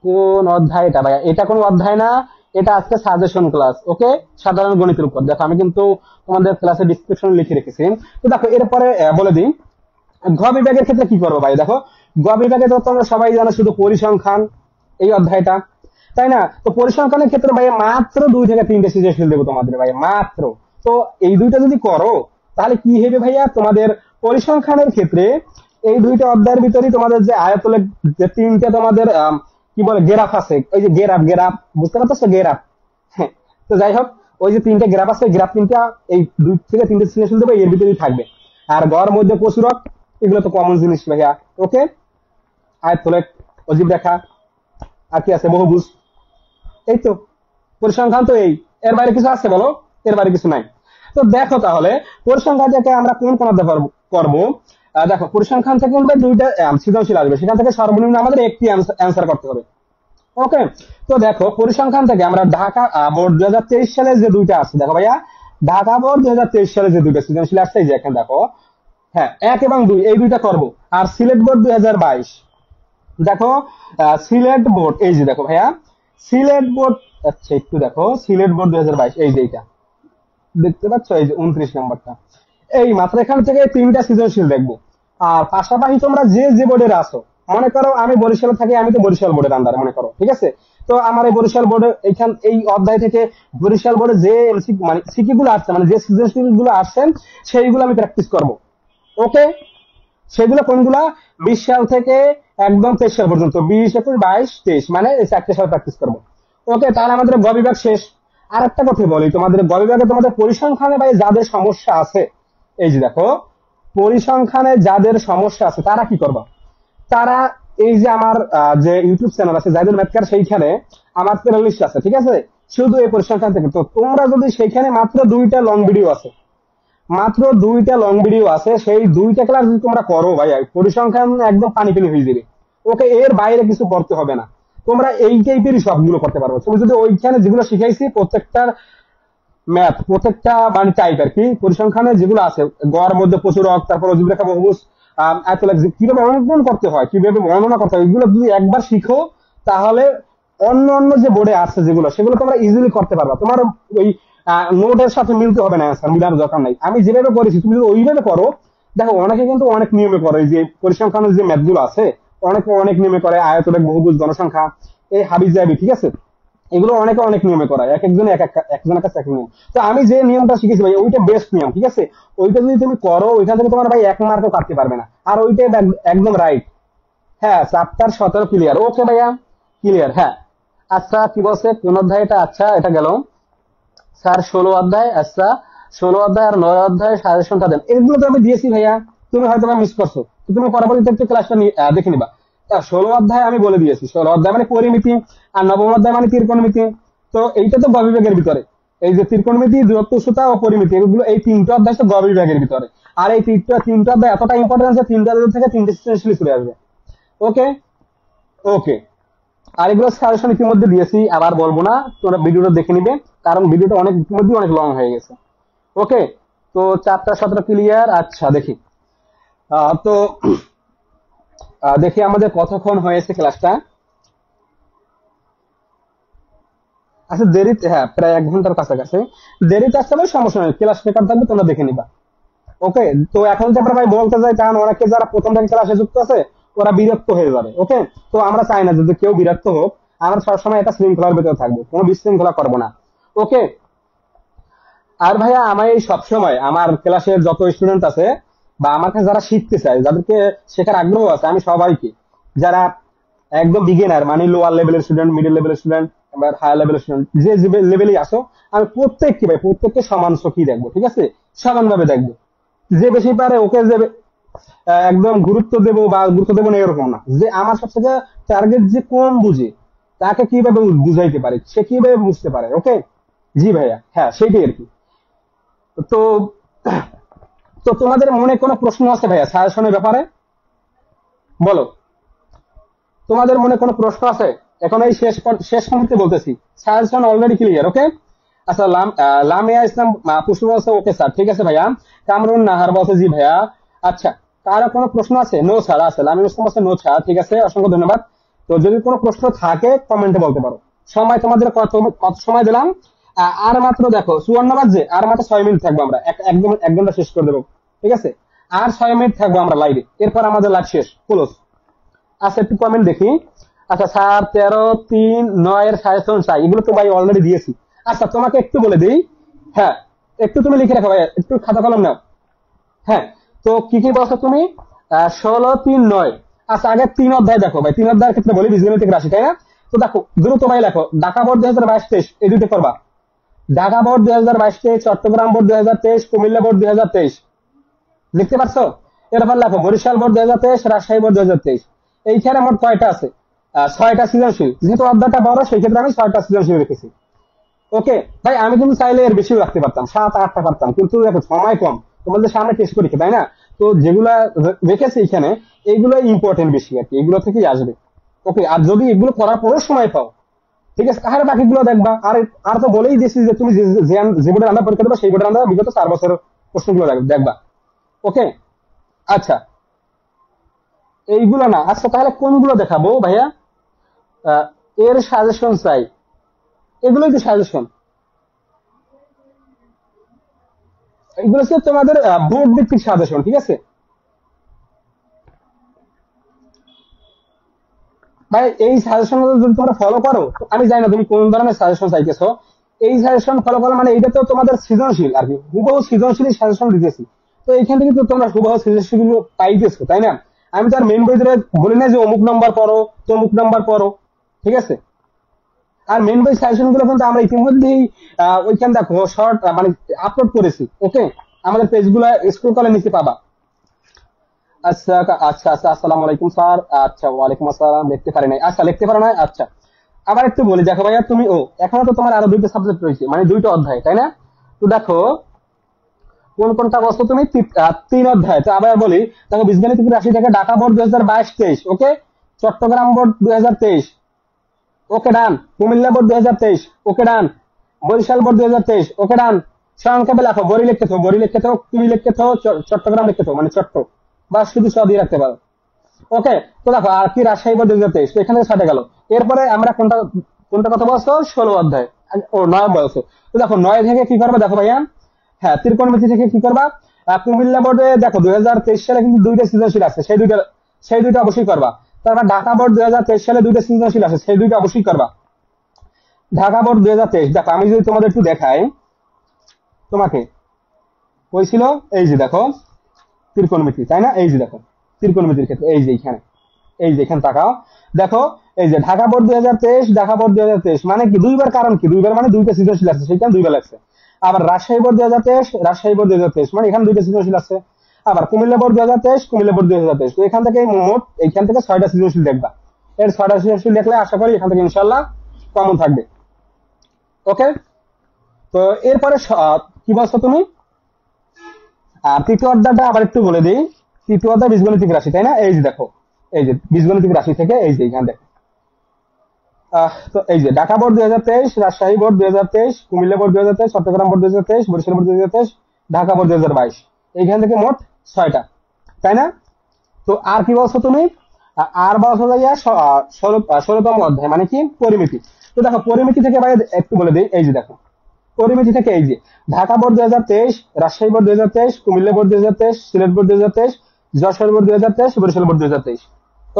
Speaker 1: কোন অধ্যায় এটা ভাইয়া? এটা কোনো অধ্যায় না, এটা আজকে সাজেশন ক্লাস। ওকে, সাধারণ গণিতের উপর। দেখো আমি কিন্তু তোমাদের ক্লাসে ডিসক্রিপশন লিখে রেখেছি। তো দেখো এরপরে বলে দিই, ঘ বিভাগের ক্ষেত্রে কি করবো ভাই। দেখো গ বিভাগে তো তোমরা সবাই জানো শুধু পরিসংখ্যান এই অধ্যায়টা, তাই না? তো পরিসংখ্যানের ক্ষেত্রে ভাই মাত্র 2 থেকে 3টে সৃজনশীল দেবো তোমাদের ভাই, মাত্র। তো এই দুইটা যদি করো তাহলে কি হবে ভাইয়া, তোমাদের পরিসংখ্যানের ক্ষেত্রে এই দুইটা অধ্যায়ের ভিতরেই তোমাদের যে আয়তলের যে 3টে তোমাদের কি বলে গ্রাফ আছে, ওই যে গ্রাফ, বুঝতে পারছো গ্রাফ? হ্যাঁ, তো যাই হোক, ওই যে 3টে গ্রাফ আছে, গ্রাফ 3টা এই 2 থেকে 3টে সৃজনশীল দেবো, এর ভিতরেই থাকবে। আর গড় মধ্যে প্রচুরক, এগুলো তো কমন জিনিস ভাইয়া। ওকে, আয়তলেখ, অজীব রেখা, আর কি আছে, বহুভুজ, এই তো পরিসংখ্যান তো এই, এর বাইরে কিছু আছে বলো? এর বাইরে কিছু নাই। তো দেখো তাহলে পরিসংখ্যান থেকে আমরা কোন কোন অধ্যায় করবো। দেখো পরিসংখ্যান থেকে কিন্তু 2টা সৃজনশীল আসবে, সেখান থেকে সর্বনিম্ন আমাদের একটি অ্যান্সার করতে হবে। ওকে, তো দেখো পরিসংখ্যান থেকে আমরা ঢাকা বোর্ড 2023 সালে যে 2টা আছে, দেখো ভাইয়া, ঢাকা বোর্ড 2023 সালে যে 2টা সৃজনশীল আসছে, এই যে এখানে দেখো, হ্যাঁ 1 এবং 2 এই 2টা করবো। আর সিলেট বোর্ড 2022, দেখো সিলেট বোর্ড, এই যে দেখো ভাইয়া সিলেট বোর্ড, আচ্ছা একটু দেখো, সিলেট বোর্ড 2022, এই যে এইটা দেখতে পাচ্ছ, এই যে 29 নম্বরটা, এই মাত্র এখান থেকে 3টা সৃজনশীল দেখবো। আর পাশাপাশি তোমরা যে যে বোর্ডের আছো, মনে করো আমি বরিশালে থাকি, আমি তো বরিশাল বোর্ডের আন্ডারে মনে করো, ঠিক আছে? তো আমার এই বরিশাল বোর্ডে এই অধ্যায় থেকে বরিশাল বোর্ডে যে মানে সিকি গুলো আসছে, মানে যে সৃজনশীল গুলো আসছেন সেইগুলো আমি প্র্যাকটিস করব। ওকে, সেগুলো কোনগুলা, 20 সাল থেকে একদম 23 সাল পর্যন্ত, 20, 21, 22, 23, মানে এই 4টে সাল প্র্যাকটিস করবো। ওকে, তাহলে আমাদের গ বিভাগ শেষ। আর একটা কথা বলি, তোমাদের গ বিভাগে তোমাদের পরিসংখ্যানে ভাই যাদের সমস্যা আছে, এই যে দেখো পরিসংখ্যানে যাদের সমস্যা আছে তারা কি করবা, তারা এই যে আমার যে ইউটিউব চ্যানেল আছে জাইদুল ম্যাথকার, সেইখানে আমার প্লে লিস্ট আছে, ঠিক আছে, শুধু এই পরিসংখ্যান থেকে। তো তোমরা যদি সেইখানে মাত্র 2টা লং ভিডিও আছে, মাত্র 2টা লং ভিডিও আছে, সেই 2টা ক্লাস যদি তোমরা করো ভাই পরিসংখ্যান একদম পানি পানি হয়ে যাবে। ওকে, এর বাইরে কিছু করতে হবে না, তোমরা এই টাইপেরই সবগুলো করতে পারবে। তুমি যদি ওইখানে যেগুলো শিখাইছি প্রত্যেকটার ম্যাথ, প্রত্যেকটা মানে টাইপ আর কি, পরিসংখ্যানে যেগুলো আছে গড়, মধ্যে, প্রচুরক, তারপর অজীব রেখা, বহুভুজ, আয়তলেখ, কিভাবে অঙ্কন করতে হয়, কিভাবে বর্ণনা করতে হয়, এগুলো যদি একবার শিখো তাহলে অন্য অন্য যে বোর্ডে আছে যেগুলো, সেগুলো তোমরা ইজিলি করতে পারবা। তোমার ওই নোটের সাথে মিলতে হবে না, অ্যান্সার মিলানোর দরকার নাই। আমি যেভাবে করেছি তুমি যদি ওইভাবে করো, দেখো অনেকে কিন্তু অনেক নিয়মে করে, এই যে পরিসংখ্যানের যে ম্যাথ গুলো আছে অনেকে অনেক নিয়মে করে, আয়তলেখ, বহুভুজ, গণসংখ্যা, এই হাবি জাবি, ঠিক আছে, এগুলো অনেকে অনেক নিয়মে করায়, এক একজন একজনের কাছে এক নিয়ম। তো আমি যে নিয়মটা শিখেছি ভাই ওইটা বেস্ট নিয়ম, ঠিক আছে, ওইটা যদি তুমি করো ওইখান থেকে তোমার ভাই 1 মার্কও কাটতে পারবে না, আর ওইটাই একদম রাইট। হ্যাঁ, চ্যাপ্টার 17 ক্লিয়ার, ওকে ভাইয়া ক্লিয়ার। হ্যাঁ, আচ্ছা কি বলছে কোন অধ্যায় এটা? আচ্ছা এটা গেল স্যার 16 অধ্যায়। আচ্ছা 16 অধ্যায় আর 9 অধ্যায় সাজেশনটা দেন, এগুলো তো আমি দিয়েছি ভাইয়া, তুমি হয়তো মিস করছো, তো তুমি পরবর্তীতে একটু ক্লাসটা দেখে নিবা। 16 অধ্যায় আমি বলে দিয়েছি, 16 অধ্যায় মানে পরিমিতি, আর 9ম অধ্যায় মানে ত্রিকোণমিতি। তো এইটা তো গ বিভাগের ভিতরে, এই যে ত্রিকোণমিতি, দূরত্ব, উচ্চতা ও পরিমিতি, এগুলো এই 3টা অধ্যায় তো গ বিভাগের ভিতরে। আর এই তিনটা অধ্যায় এতটা ইম্পর্টেন্ট যে 3টা থেকে 3টে সৃজনশীল চলে আসবে। ওকে ওকে, আর এগুলো সাজেশন ইতিমধ্যে দিয়েছি, আবার বলবো না, তোমরা ভিডিওটা দেখে নিবে, কারণ ভিডিওটা ইতিমধ্যে অনেক লং হয়ে গেছে। ওকে, তো চ্যাপ্টার 17 ক্লিয়ার। আচ্ছা দেখি, তো দেখি আমাদের কতক্ষণ হয়েছে ক্লাসটা। আচ্ছা দেরিতে, হ্যাঁ প্রায় 1 ঘন্টার কাছাকাছি। দেরিতে আসতে হবে সমস্যা নেই, ক্লাস রেকর্ড থাকবে, তোমরা দেখে নিবা। ওকে, তো এখন যে আমরা ভাই বলতে যাই, কারণ অনেকে যারা প্রথম থেকে ক্লাসে যুক্ত আছে ওরা বিরক্ত হয়ে যাবে। ওকে, তো আমরা চাই না যদি কেউ বিরক্ত হোক, আমরা সবসময় একটা শৃঙ্খলার ভিতরে থাকবো, কোনো বিশৃঙ্খলা করবো না। ওকে, আর ভাইয়া আমার এই সবসময় আমার ক্লাসের যত স্টুডেন্ট আছে বা আমার কাছে যারা শিখতে চায়, যাদেরকে শেখার আগ্রহ আছে, আমি সবাইকে, যারা একদম বিগিনার মানে লোয়ার লেভেলের স্টুডেন্ট, মিডল লেভেলের স্টুডেন্ট, এবার হায়ার লেভেলের স্টুডেন্ট, যে লেভেলই আসো, আমি প্রত্যেককে সমান চোখেই দেখবো, ঠিক আছে, সমানভাবে দেখবো। যে বেশি পারে ওকে যে একদম গুরুত্ব দেবো বা গুরুত্ব দেবো না এরকম না, যে আমার সবথেকে টার্গেট যে কম বুঝে তাকে কিভাবে বুঝাইতে পারে, সে কিভাবে বুঝতে পারে। ওকে, জি ভাইয়া, হ্যাঁ সেটাই আর কি। তো তো তোমাদের মনে কোনো প্রশ্ন আছে ভাইয়া সাজেশনের ব্যাপারে? বলো, তোমাদের মনে কোনো প্রশ্ন আছে? এখন এই শেষ মুহূর্তে বলতেছি, সাজেশন অলরেডি ক্লিয়ার। ওকে, আচ্ছা লামিয়া ইসলাম পুষ্প বলছে ওকে স্যার, ঠিক আছে ভাইয়া। কামরুন নাহার বলছে জি ভাইয়া। আচ্ছা, কারো কোনো প্রশ্ন আছে? নো ছাড়া আছে, লামিয়া ইসলাম বলছে নো ছাড়া, ঠিক আছে, অসংখ্য ধন্যবাদ। তো যদি কোনো প্রশ্ন থাকে কমেন্টে বলতে পারো। সময় তোমাদের কত সময় দিলাম? আর মাত্র দেখো 54 বাজে, আর মাত্র 6 মিনিট থাকবো আমরা, একদম 1 ঘন্টা শেষ করে দেবো, ঠিক আছে, আর 6 মিনিট থাকবো আমরা লাইভে, এরপর আমাদের লাইভ শেষ, ক্লোজ। আচ্ছা একটু কমেন্ট দেখি। আচ্ছা স্যার 13, 3, 9 এর সাজেশন চাই, এগুলো তো ভাই অলরেডি দিয়েছি। আচ্ছা তোমাকে একটু বলে দিই, হ্যাঁ একটু তুমি লিখে রাখো ভাই, একটু খাতা কলম নাও। হ্যাঁ, তো কি কি বলছো তুমি? 16, 3, 9। আচ্ছা আগে 3 অধ্যায় দেখো ভাই, 3 অধ্যায়ের ক্ষেত্রে বলি বীজগণিতিক রাশি, তাই না? তো দেখো দ্রুত ভাই লেখো, ঢাকা বোর্ড 2022-23 এই দুটো করবা। Dhaka board 2022-23, Chittagong board 2023, Comilla board 2023, লিখতে পারছো? এরপর লেখো বরিশাল বোর্ড 2023, রাজশাহী বোর্ড 2023। এইখানে মোট কয়টা আছে? 6টা সৃজনশীল, যেহেতু অধ্যায়টা বড় সেই ক্ষেত্রে আমি 6টা সৃজনশীল রেখেছি। ওকে ভাই, আমি কিন্তু চাইলে এর বেশিও রাখতে পারতাম, 7-8টা পারতাম, কিন্তু দেখো সময় কম, তোমাদের সামনে টেস্ট পরীক্ষা, তাই না? তো যেগুলা রেখেছি এখানে এইগুলো ইম্পর্টেন্ট বেশি আর কি, এগুলো থেকেই আসবে। ওকে, আর যদি এগুলো করার পরেও সময় পাও, ঠিক আছে, তাহলে বাকিগুলো দেখবা। আর আর তো বলেই দিয়েছি যে তুমি যে বোর্ডের আন্ডার পরীক্ষা দেবা সেই বোর্ডের আন্ডার বিগত 4 বছরের প্রশ্নগুলো দেখবা। ওকে, আচ্ছা এইগুলো না, আচ্ছা তাহলে কোনগুলো দেখাবো ভাইয়া? আহ, এর সাজেশন চাই, এগুলোই তো সাজেশন, এগুলো হচ্ছে তোমাদের বোর্ড ভিত্তিক সাজেশন, ঠিক আছে ভাই। এই সাজেশন যদি তোমরা ফলো করো, আমি জানি না তুমি কোন ধরনের সাজেশন চাইতেছো, এই সাজেশন ফলো করো মানে এটা তো তোমাদের সৃজনশীল আর কি, হুবহু সৃজনশীল সাজেশন দিতেছি। তো এইখান থেকে তো তোমরা হুবহু সৃজনশীল পাইতেছো, তাই না? আমি তো আর মেন বই ধরে বলি না যে অমুক নাম্বার পড়ো, তমুক নাম্বার পড়ো, ঠিক আছে। আর মেন বই সাজেশন গুলো কিন্তু আমরা ইতিমধ্যেই ওইখানে দেখো শর্ট মানে আপলোড করেছি। ওকে, আমাদের পেজ গুলা স্ক্রল করে নিচে পাবা। আচ্ছা আচ্ছা আচ্ছা, আসসালামু আলাইকুম স্যার। আচ্ছা ওয়ালাইকুম আসসালাম, লিখতে পারি নাই, আচ্ছা লিখতে পারো না, আচ্ছা। আবার একটু বলি, দেখো ভাইয়া তুমি এখনো তো তোমার আরো 2টা সাবজেক্ট রয়েছে, মানে 2টা অধ্যায়, তাই না? তো দেখো কোন কোনটা বস্তু তুমি 3 অধ্যায়। তো আবার বলি, দেখো বীজগণিত রাশি থেকে ঢাকা বোর্ড 2022-23, ওকে, চট্টগ্রাম বোর্ড 2023, ওকে ডান, কুমিল্লা বোর্ড 2023, ওকে ডান, বরিশাল বোর্ড 2023, ওকে ডান। সংক্ষেপে লেখো, বরি লিখতে থাকো, বরি লিখতে থাকো, কুমি লিখতে থাকো, চট্টগ্রাম লিখতে থাকো, মানে চট্ট বা শুধু স দিয়ে রাখতে পারো। ওকে, তো দেখো আর কি রাজশাহী বোর্ড 2023, তো এখান থেকে 6টা গেল। এরপরে আমরা কোনটা কোনটা কথা বলছো, 16 অধ্যায়, ও 9 বলছো। তো দেখো 9 থেকে কি করবে, দেখো ভাইয়া, হ্যাঁ ত্রিকোণমিতি থেকে কি করবা, কুমিল্লা বোর্ডে দেখো 2023 সালে কিন্তু 2টা সৃজনশীল আছে, সেই দুইটা অবশ্যই করবা। তারপর ঢাকা বোর্ড 2023 সালে 2টা সৃজনশীল আছে, সেই 2টা অবশ্যই করবা। ঢাকা বোর্ড 2023, দেখো আমি যদি তোমাদের একটু দেখাই, তোমাকে ওই ছিল, এই যে দেখো ত্রিকোণমিতি, তাই না, এই যে দেখো ত্রিকোণমিতির ক্ষেত্রে এই যে এখানে তাকাও, দেখো এই যে ঢাকা বোর্ড 2023, ঢাকা বোর্ড 2023 মানে কি দুইবার, কারণ কি দুইবার মানে 2টা সৃজনশীল আছে, সেখানে 2বার লাগছে। আবার রাজশাহী বোর্ড 2023, রাজশাহী বোর্ড 2023 মানে এখানে 2টা সৃজনশীল আছে। আবার কুমিল্লা বোর্ড 2023, কুমিল্লা বোর্ড 2023, তো এখান থেকে মোট এইখান থেকে 6টা সৃজনশীল দেখবা। এর 6টা সৃজনশীল দেখলে আশা করি এখান থেকে ইনশাআল্লাহ কমন থাকবে। ওকে, তো এরপরে কি বলছো তুমি, আর তৃতীয় অধ্যায়টা আবার একটু বলে দিই। তৃতীয় অধ্যায় বীজগণিতিক রাশি, তাই না, এই যে দেখো, এই যে বীজগণিতিক রাশি থেকে এই যে এখানে দেখো, তো এই যে Dhaka board 2023, Rajshahi board 2023, Comilla board 2023, Chittagong board 2023, Barishal board 2023, Dhaka board 2022, এইখান থেকে মোট 6টা, তাই না। তো আর কি বলছো তুমি, আর বলছো যাইয়া 16তম অধ্যায় মানে কি পরিমিতি। তো দেখো পরিমিতি থেকে ভাই একটু বলে দিই, এই যে দেখো পরিমিতি থেকে এই যে Dhaka board 2023, Rajshahi board 2023, Comilla board 2023, Sylhet board 2023, Jessore board 2023, Barishal board 2023।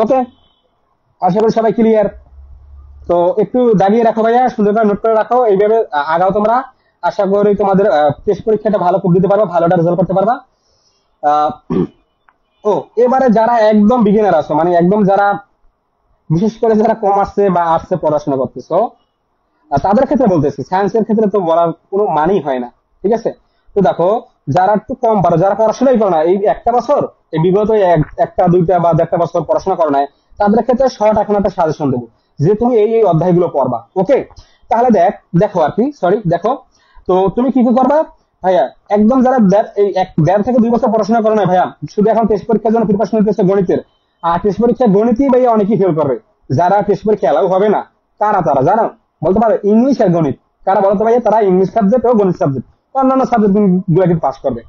Speaker 1: Okay, আশা করি সবাই ক্লিয়ার। তো একটু দাঁড়িয়ে রাখো ভাইয়া, সুন্দর করে নোট করে রাখো, এইভাবে আগাও তোমরা। আশা করি তোমাদের টেস্ট পরীক্ষাটা ভালো করে দিতে পারবা, ভালোটা রেজাল্ট করতে পারবা। আহ, ও এবারে যারা একদম বিগিনার আছো, মানে একদম যারা বিশেষ করে যারা কমার্সে বা আর্টসে পড়াশোনা করতেছো, তাদের ক্ষেত্রে বলতেছি, সায়েন্সের ক্ষেত্রে তো বলার কোনো মানেই হয় না, ঠিক আছে। তো দেখো যারা একটু কম পারো, যারা পড়াশোনাই করো না এই একটা বছর, এই বিগত একটা দুইটা বা 1.5টা বছর পড়াশোনা করো না, তাদের ক্ষেত্রে শর্ট এখন একটা সাজেশন দেবো যে তুমি এই অধ্যায়গুলো পড়বা। ওকে, তাহলে দেখো আর কি, সরি দেখো, তো তুমি কি কি করবা ভাইয়া, একদম যারা এই 1.5 থেকে 2 বছর পড়াশোনা করো না ভাইয়া, শুধু এখন টেস্ট পরীক্ষার জন্য প্রিপারেশন নিতেছে গণিতের, আর টেস্ট পরীক্ষায় গণিতই ভাইয়া অনেকেই ফেল করবে। যারা টেস্ট পরীক্ষা এলাও হবে না, তারা জানো বলতে পারো ইংলিশ আর গণিত, কারা বলতে ভাইয়া, তারা ইংলিশ সাবজেক্ট ও গণিত সাবজেক্ট, অন্যান্য সাবজেক্ট গুলো কিন্তু পাস করবে।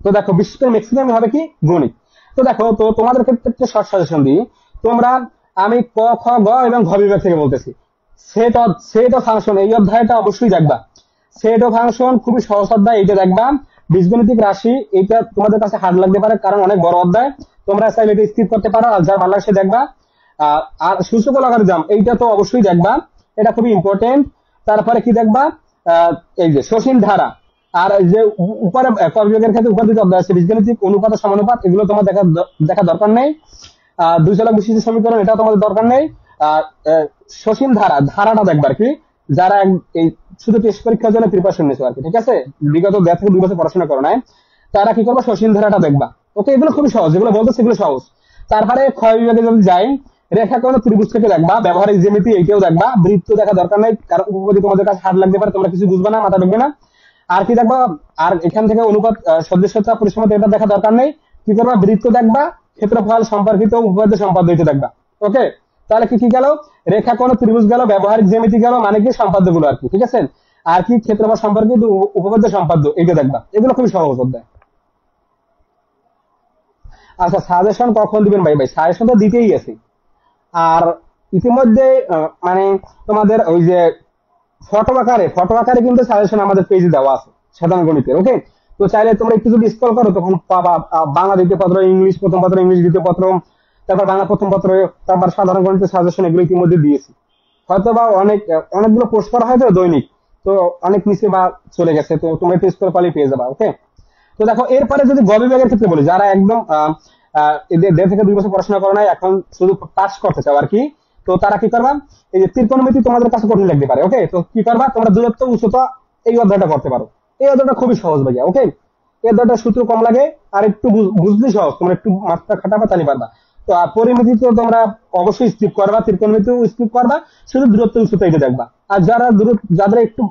Speaker 1: তো দেখো বিশেষ করে ম্যাক্সিমাম হবে কি গণিত। তো দেখো, তো তোমাদের ক্ষেত্রে শর্ট সাজেশন দিই, তোমরা আমি ক খ গ এবং ঘ বিভাগ থেকে বলতেছি। সেট অফ ফাংশন এই অধ্যায়টা অবশ্যই দেখবা। সেট অফ ফাংশন খুবই সহজ অধ্যায়, এইটা দেখবা। বীজগণিতিক রাশি এইটা তোমাদের কাছে হার্ড লাগতে পারে, কারণ অনেক বড় অধ্যায়, তোমরা চাইলে এটা স্কিপ করতে পারো, আর যার ভালো লাগছে দেখবা। আর সূচক লগারিদম এইটা তো অবশ্যই দেখবা, এটা খুবই ইম্পর্টেন্ট। তারপরে কি দেখবা, এই যে সসীম ধারা, আর যে উপরে ক বিভাগের ক্ষেত্রে উপর দিকে অধ্যায় আছে বীজগণিতিক অনুপাত ও সমানুপাত, এগুলো তোমার দেখা দরকার নেই। দুই চালক বিশিষ্ট সমীকরণ, এটা তোমাদের দরকার নেই। সসীম ধারাটা দেখবার কি, যারা এই শুধু টেস্ট পরীক্ষার জন্য প্রিপারেশন নিছো আর কি, ঠিক আছে, বিগত 1.5 থেকে 2 বছর পড়াশোনা করো নাই, তারা কি করবে, সসীম ধারাটা দেখবা। ওকে, এগুলো খুবই সহজ, যেগুলো বলতো সেগুলো সহজ। তারপরে ক্ষয় বিভাগে যদি যাই, রেখাকোণ ত্রিভুজ থেকে দেখবা, ব্যবহারিক জ্যামিতি এইটাও দেখবা। বৃত্ত দেখা দরকার নেই, কারণ উপপাদ্য তোমাদের কাছে হার্ড লাগতে পারে, তোমরা কিছু বুঝবে না, মাথা ঢুকবে না। আর কি দেখবা, আর এখান থেকে অনুপাত সদৃশ্যতা পরিসীমতা এটা দেখা দরকার নেই। কি করবা, বৃত্ত দেখবা, ক্ষেত্রফল সম্পর্কিত উপপাদ্য সম্পাদ্য এটা দেখবা। ওকে, তাহলে কি কি গেল, রেখাকোণ ত্রিভুজ গেল, ব্যবহারিক জ্যামিতি গেল, মানে কি সম্পাদ্য গুলো আর কি, ঠিক আছে। আর কি ক্ষেত্রফল সম্পর্কিত উপপাদ্য সম্পাদ্য এইটা দেখবা, এগুলো খুবই সহজ অধ্যায়। আচ্ছা, সাজেশন কখন দিবেন ভাই? সাজেশন তো দিতেই আছে। আর ইতিমধ্যে মানে তোমাদের ওই যে ফটো আকারে কিন্তু সাজেশন আমাদের পেজে দেওয়া আছে সাধারণ গণিতের। ওকে, তো চাইলে তোমরা একটু যদি স্ক্রল করো তখন পাবা বাংলা দ্বিতীয় পত্র, ইংলিশ প্রথম পত্র, ইংলিশ দ্বিতীয় পত্র, তারপর বাংলা প্রথম পত্র, তারপর সাধারণ গণিতের সাজেশন, এগুলো ইতিমধ্যে দিয়েছি। হয়তো বা অনেকগুলো পোস্ট করা হয় তো দৈনিক, তো অনেক নিচে বা চলে গেছে, তো তোমরা একটু স্ক্রল করলে পেয়ে যাবা। ওকে, তো দেখো এরপরে যদি গ বিভাগের ক্ষেত্রে বলি, যারা একদম 1.5 থেকে 2 বছর পড়াশোনা করো না, এখন শুধু পাস করতে চাও আর কি, তো তারা কি করবা, এই যে ত্রিকোণমিতি তোমাদের কাছে কঠিন লাগতে পারে। ওকে, তো কি করবা, তোমরা দূরত্ব উচ্চতা এই অধ্যায়টা করতে পারো। এই অধ্যায়টা খুবই সহজ ভাইয়া। ওকে, এই অধ্যায়টা সূত্র কম লাগে, আর একটু বুঝতে সহজ, তোমরা একটু মাথা খাটাবা তাহলে পারবা। তো পরিমিতি তো তোমরা অবশ্যই স্কিপ করবা, ত্রিকোণমিতিও স্কিপ করবা, শুধু দূরত্ব উচ্চতা এটা দেখবা। আর যাদের একটু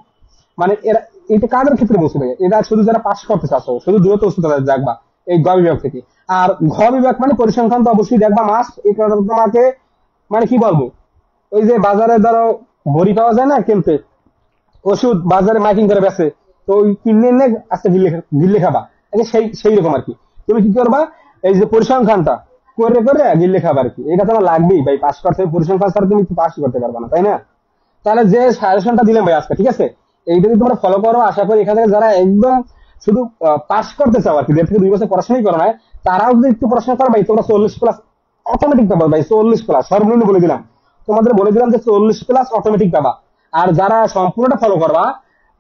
Speaker 2: মানে এরা এটা কাদের ক্ষেত্রে বলছি ভাই, এটা শুধু যারা পাস করতে চাচ্ছ, শুধু দূরত্ব উচ্চতা দেখবা এই গ বিভাগ থেকে। আর ঘ বিভাগ মানে পরিসংখ্যান তো অবশ্যই দেখবা মাস, এই কারণে তোমাকে মানে কি বলবো, ওই যে বাজারে ধরো বড়ি পাওয়া যায় না কিনতে, ওষুধ বাজারে মাইকিং করে বেছে, তো ওই কিনে এনে আজকে গিল্লে খাবা, সেই সেই রকম আর কি। তুমি কি করবা, এই যে পরিসংখ্যানটা করে করে গিল্লে খাবা আর কি, এটা তোমার লাগবেই ভাই পাস করতে, পরিসংখ্যান ছাড়া তুমি পাস করতে পারবা না, তাই না? তাহলে যে সাজেশনটা দিলাম ভাই আজকে, ঠিক আছে, এইটা যদি তোমরা ফলো করো, আশা করি এখান থেকে যারা একদম শুধু পাস করতে চাও আর কি, 1.5 থেকে 2 বছর পড়াশোনাই করো না, তারাও যদি একটু পড়াশোনা করো ভাই, তোমরা 40+ অটোমেটিক পাবা ভাই, 40+, সর্বনিম্ন বলে দিলাম তোমাদের, বলে দিলাম যে 40+ অটোমেটিক পাবা। আর যারা সম্পূর্ণটা ফলো করবা,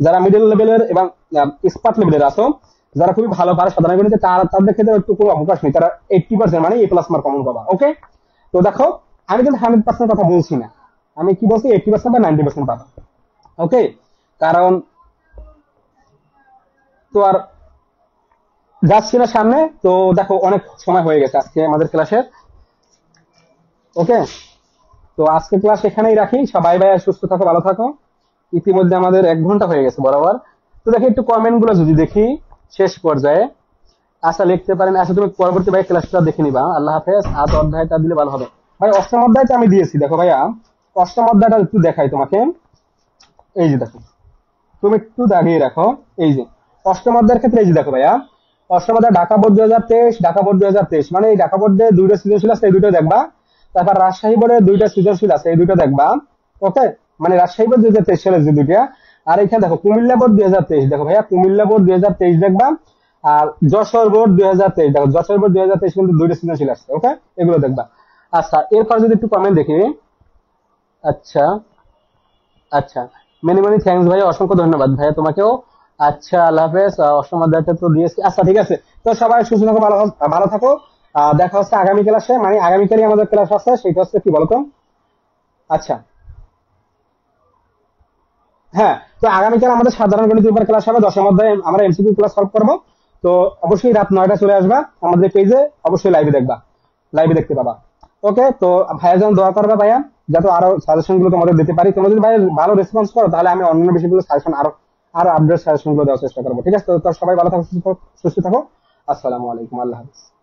Speaker 2: যারা মিডল লেভেলের এবং এক্সপার্ট লেভেলের আছো, যারা খুবই ভালো পারে সাধারণ গণিতে, তাদের ক্ষেত্রে একটু কোনো অবকাশ নেই, তারা 80% মানে A+ মার্ক কমন পাবা। ওকে, তো দেখো আমি কিন্তু 100% কথা বলছি না, আমি কি বলছি 80% বা 90% পাবা। ওকে, কারণ তো আর যাচ্ছি না সামনে, তো দেখো অনেক সময় হয়ে গেছে আজকে আমাদের ক্লাসের। ওকে, তো আজকে ক্লাস এখানেই রাখি, সবাই ভাই সুস্থ থাকো, ভালো থাকো। ইতিমধ্যে আমাদের 1 ঘন্টা হয়ে গেছে বরাবর। তো দেখি একটু কমেন্ট গুলো যদি দেখি শেষ পর্যায়ে, আশা লিখতে পারেন। আচ্ছা তুমি পরবর্তী ভাই ক্লাসটা দেখে নিবা। আল্লাহ হাফেজ। আজ অধ্যায়টা দিলে ভালো হবে ভাই। অষ্টম অধ্যায়টা আমি দিয়েছি, দেখো ভাইয়া, অষ্টম অধ্যায়টা একটু দেখাই তোমাকে। এই যে দেখো, তুমি একটু দাগিয়ে রাখো। এই যে অষ্টম অধ্যায়ের ক্ষেত্রে এই যে দেখো ভাইয়া, অষ্টম অধ্যায় ঢাকা বোর্ড 2023, ঢাকা বোর্ড 2023, মানে এই ঢাকা বোর্ডে 2টা সৃজনশীল আছে, এই 2টা দেখবা। তারপর রাজশাহী বোর্ডে 2টা সৃজনশীল আছে, এই 2টা দেখবা। ওকে, মানে রাজশাহী বোর্ড 2023 সালের যে 2টা। আর এখানে দেখো কুমিল্লা বোর্ড 2023, দেখো ভাইয়া কুমিল্লা বোর্ড 2023 দেখবা। আর যশোর বোর্ড 2023, দেখো যশোর বোর্ড 2023 কিন্তু 2টা সৃজনশীল আছে। ওকে, এগুলো দেখবা। আচ্ছা, এরপর যদি একটু কমেন্ট দেখি। আচ্ছা আচ্ছা, মেনি মেনি থ্যাঙ্কস ভাই, অসংখ্য ধন্যবাদ ভাইয়া তোমাকেও। আচ্ছা, আল্লাহ হাফেজ। অষ্টম অধ্যায়টা তো দিয়েছি। আচ্ছা ঠিক আছে, তো সবাই সুস্থ থাকো, ভালো থাকো। দেখা হচ্ছে আগামী ক্লাসে, মানে আগামীকালই আমাদের ক্লাস আছে, সেটা হচ্ছে কি বলতো। আচ্ছা, হ্যাঁ, তো আগামীকাল আমাদের সাধারণ গণিতের উপর ক্লাস হবে, 10ম অধ্যায়ে আমরা এমসিকিউ ক্লাস সলভ করবো। তো অবশ্যই রাত 9টায় চলে আসবা আমাদের পেজে, অবশ্যই লাইভে দেখবা, লাইভে দেখতে পাবা। ওকে, তো ভাইয়া যেন দোয়া করবে ভাইয়া, যাতে আরো সাজেশন গুলো তোমাদের দিতে পারি। তোমরা যদি ভাই ভালো রেসপন্স করো, তাহলে আমি অন্যান্য বিষয়গুলো সাজেশন আরো আরো আপডেট সাজেশন গুলো দেওয়ার চেষ্টা করবো। ঠিক আছে, তো সবাই ভালো থাকো, সুস্থ থাকো। আসসালামু আলাইকুম, আল্লাহ হাফিজ।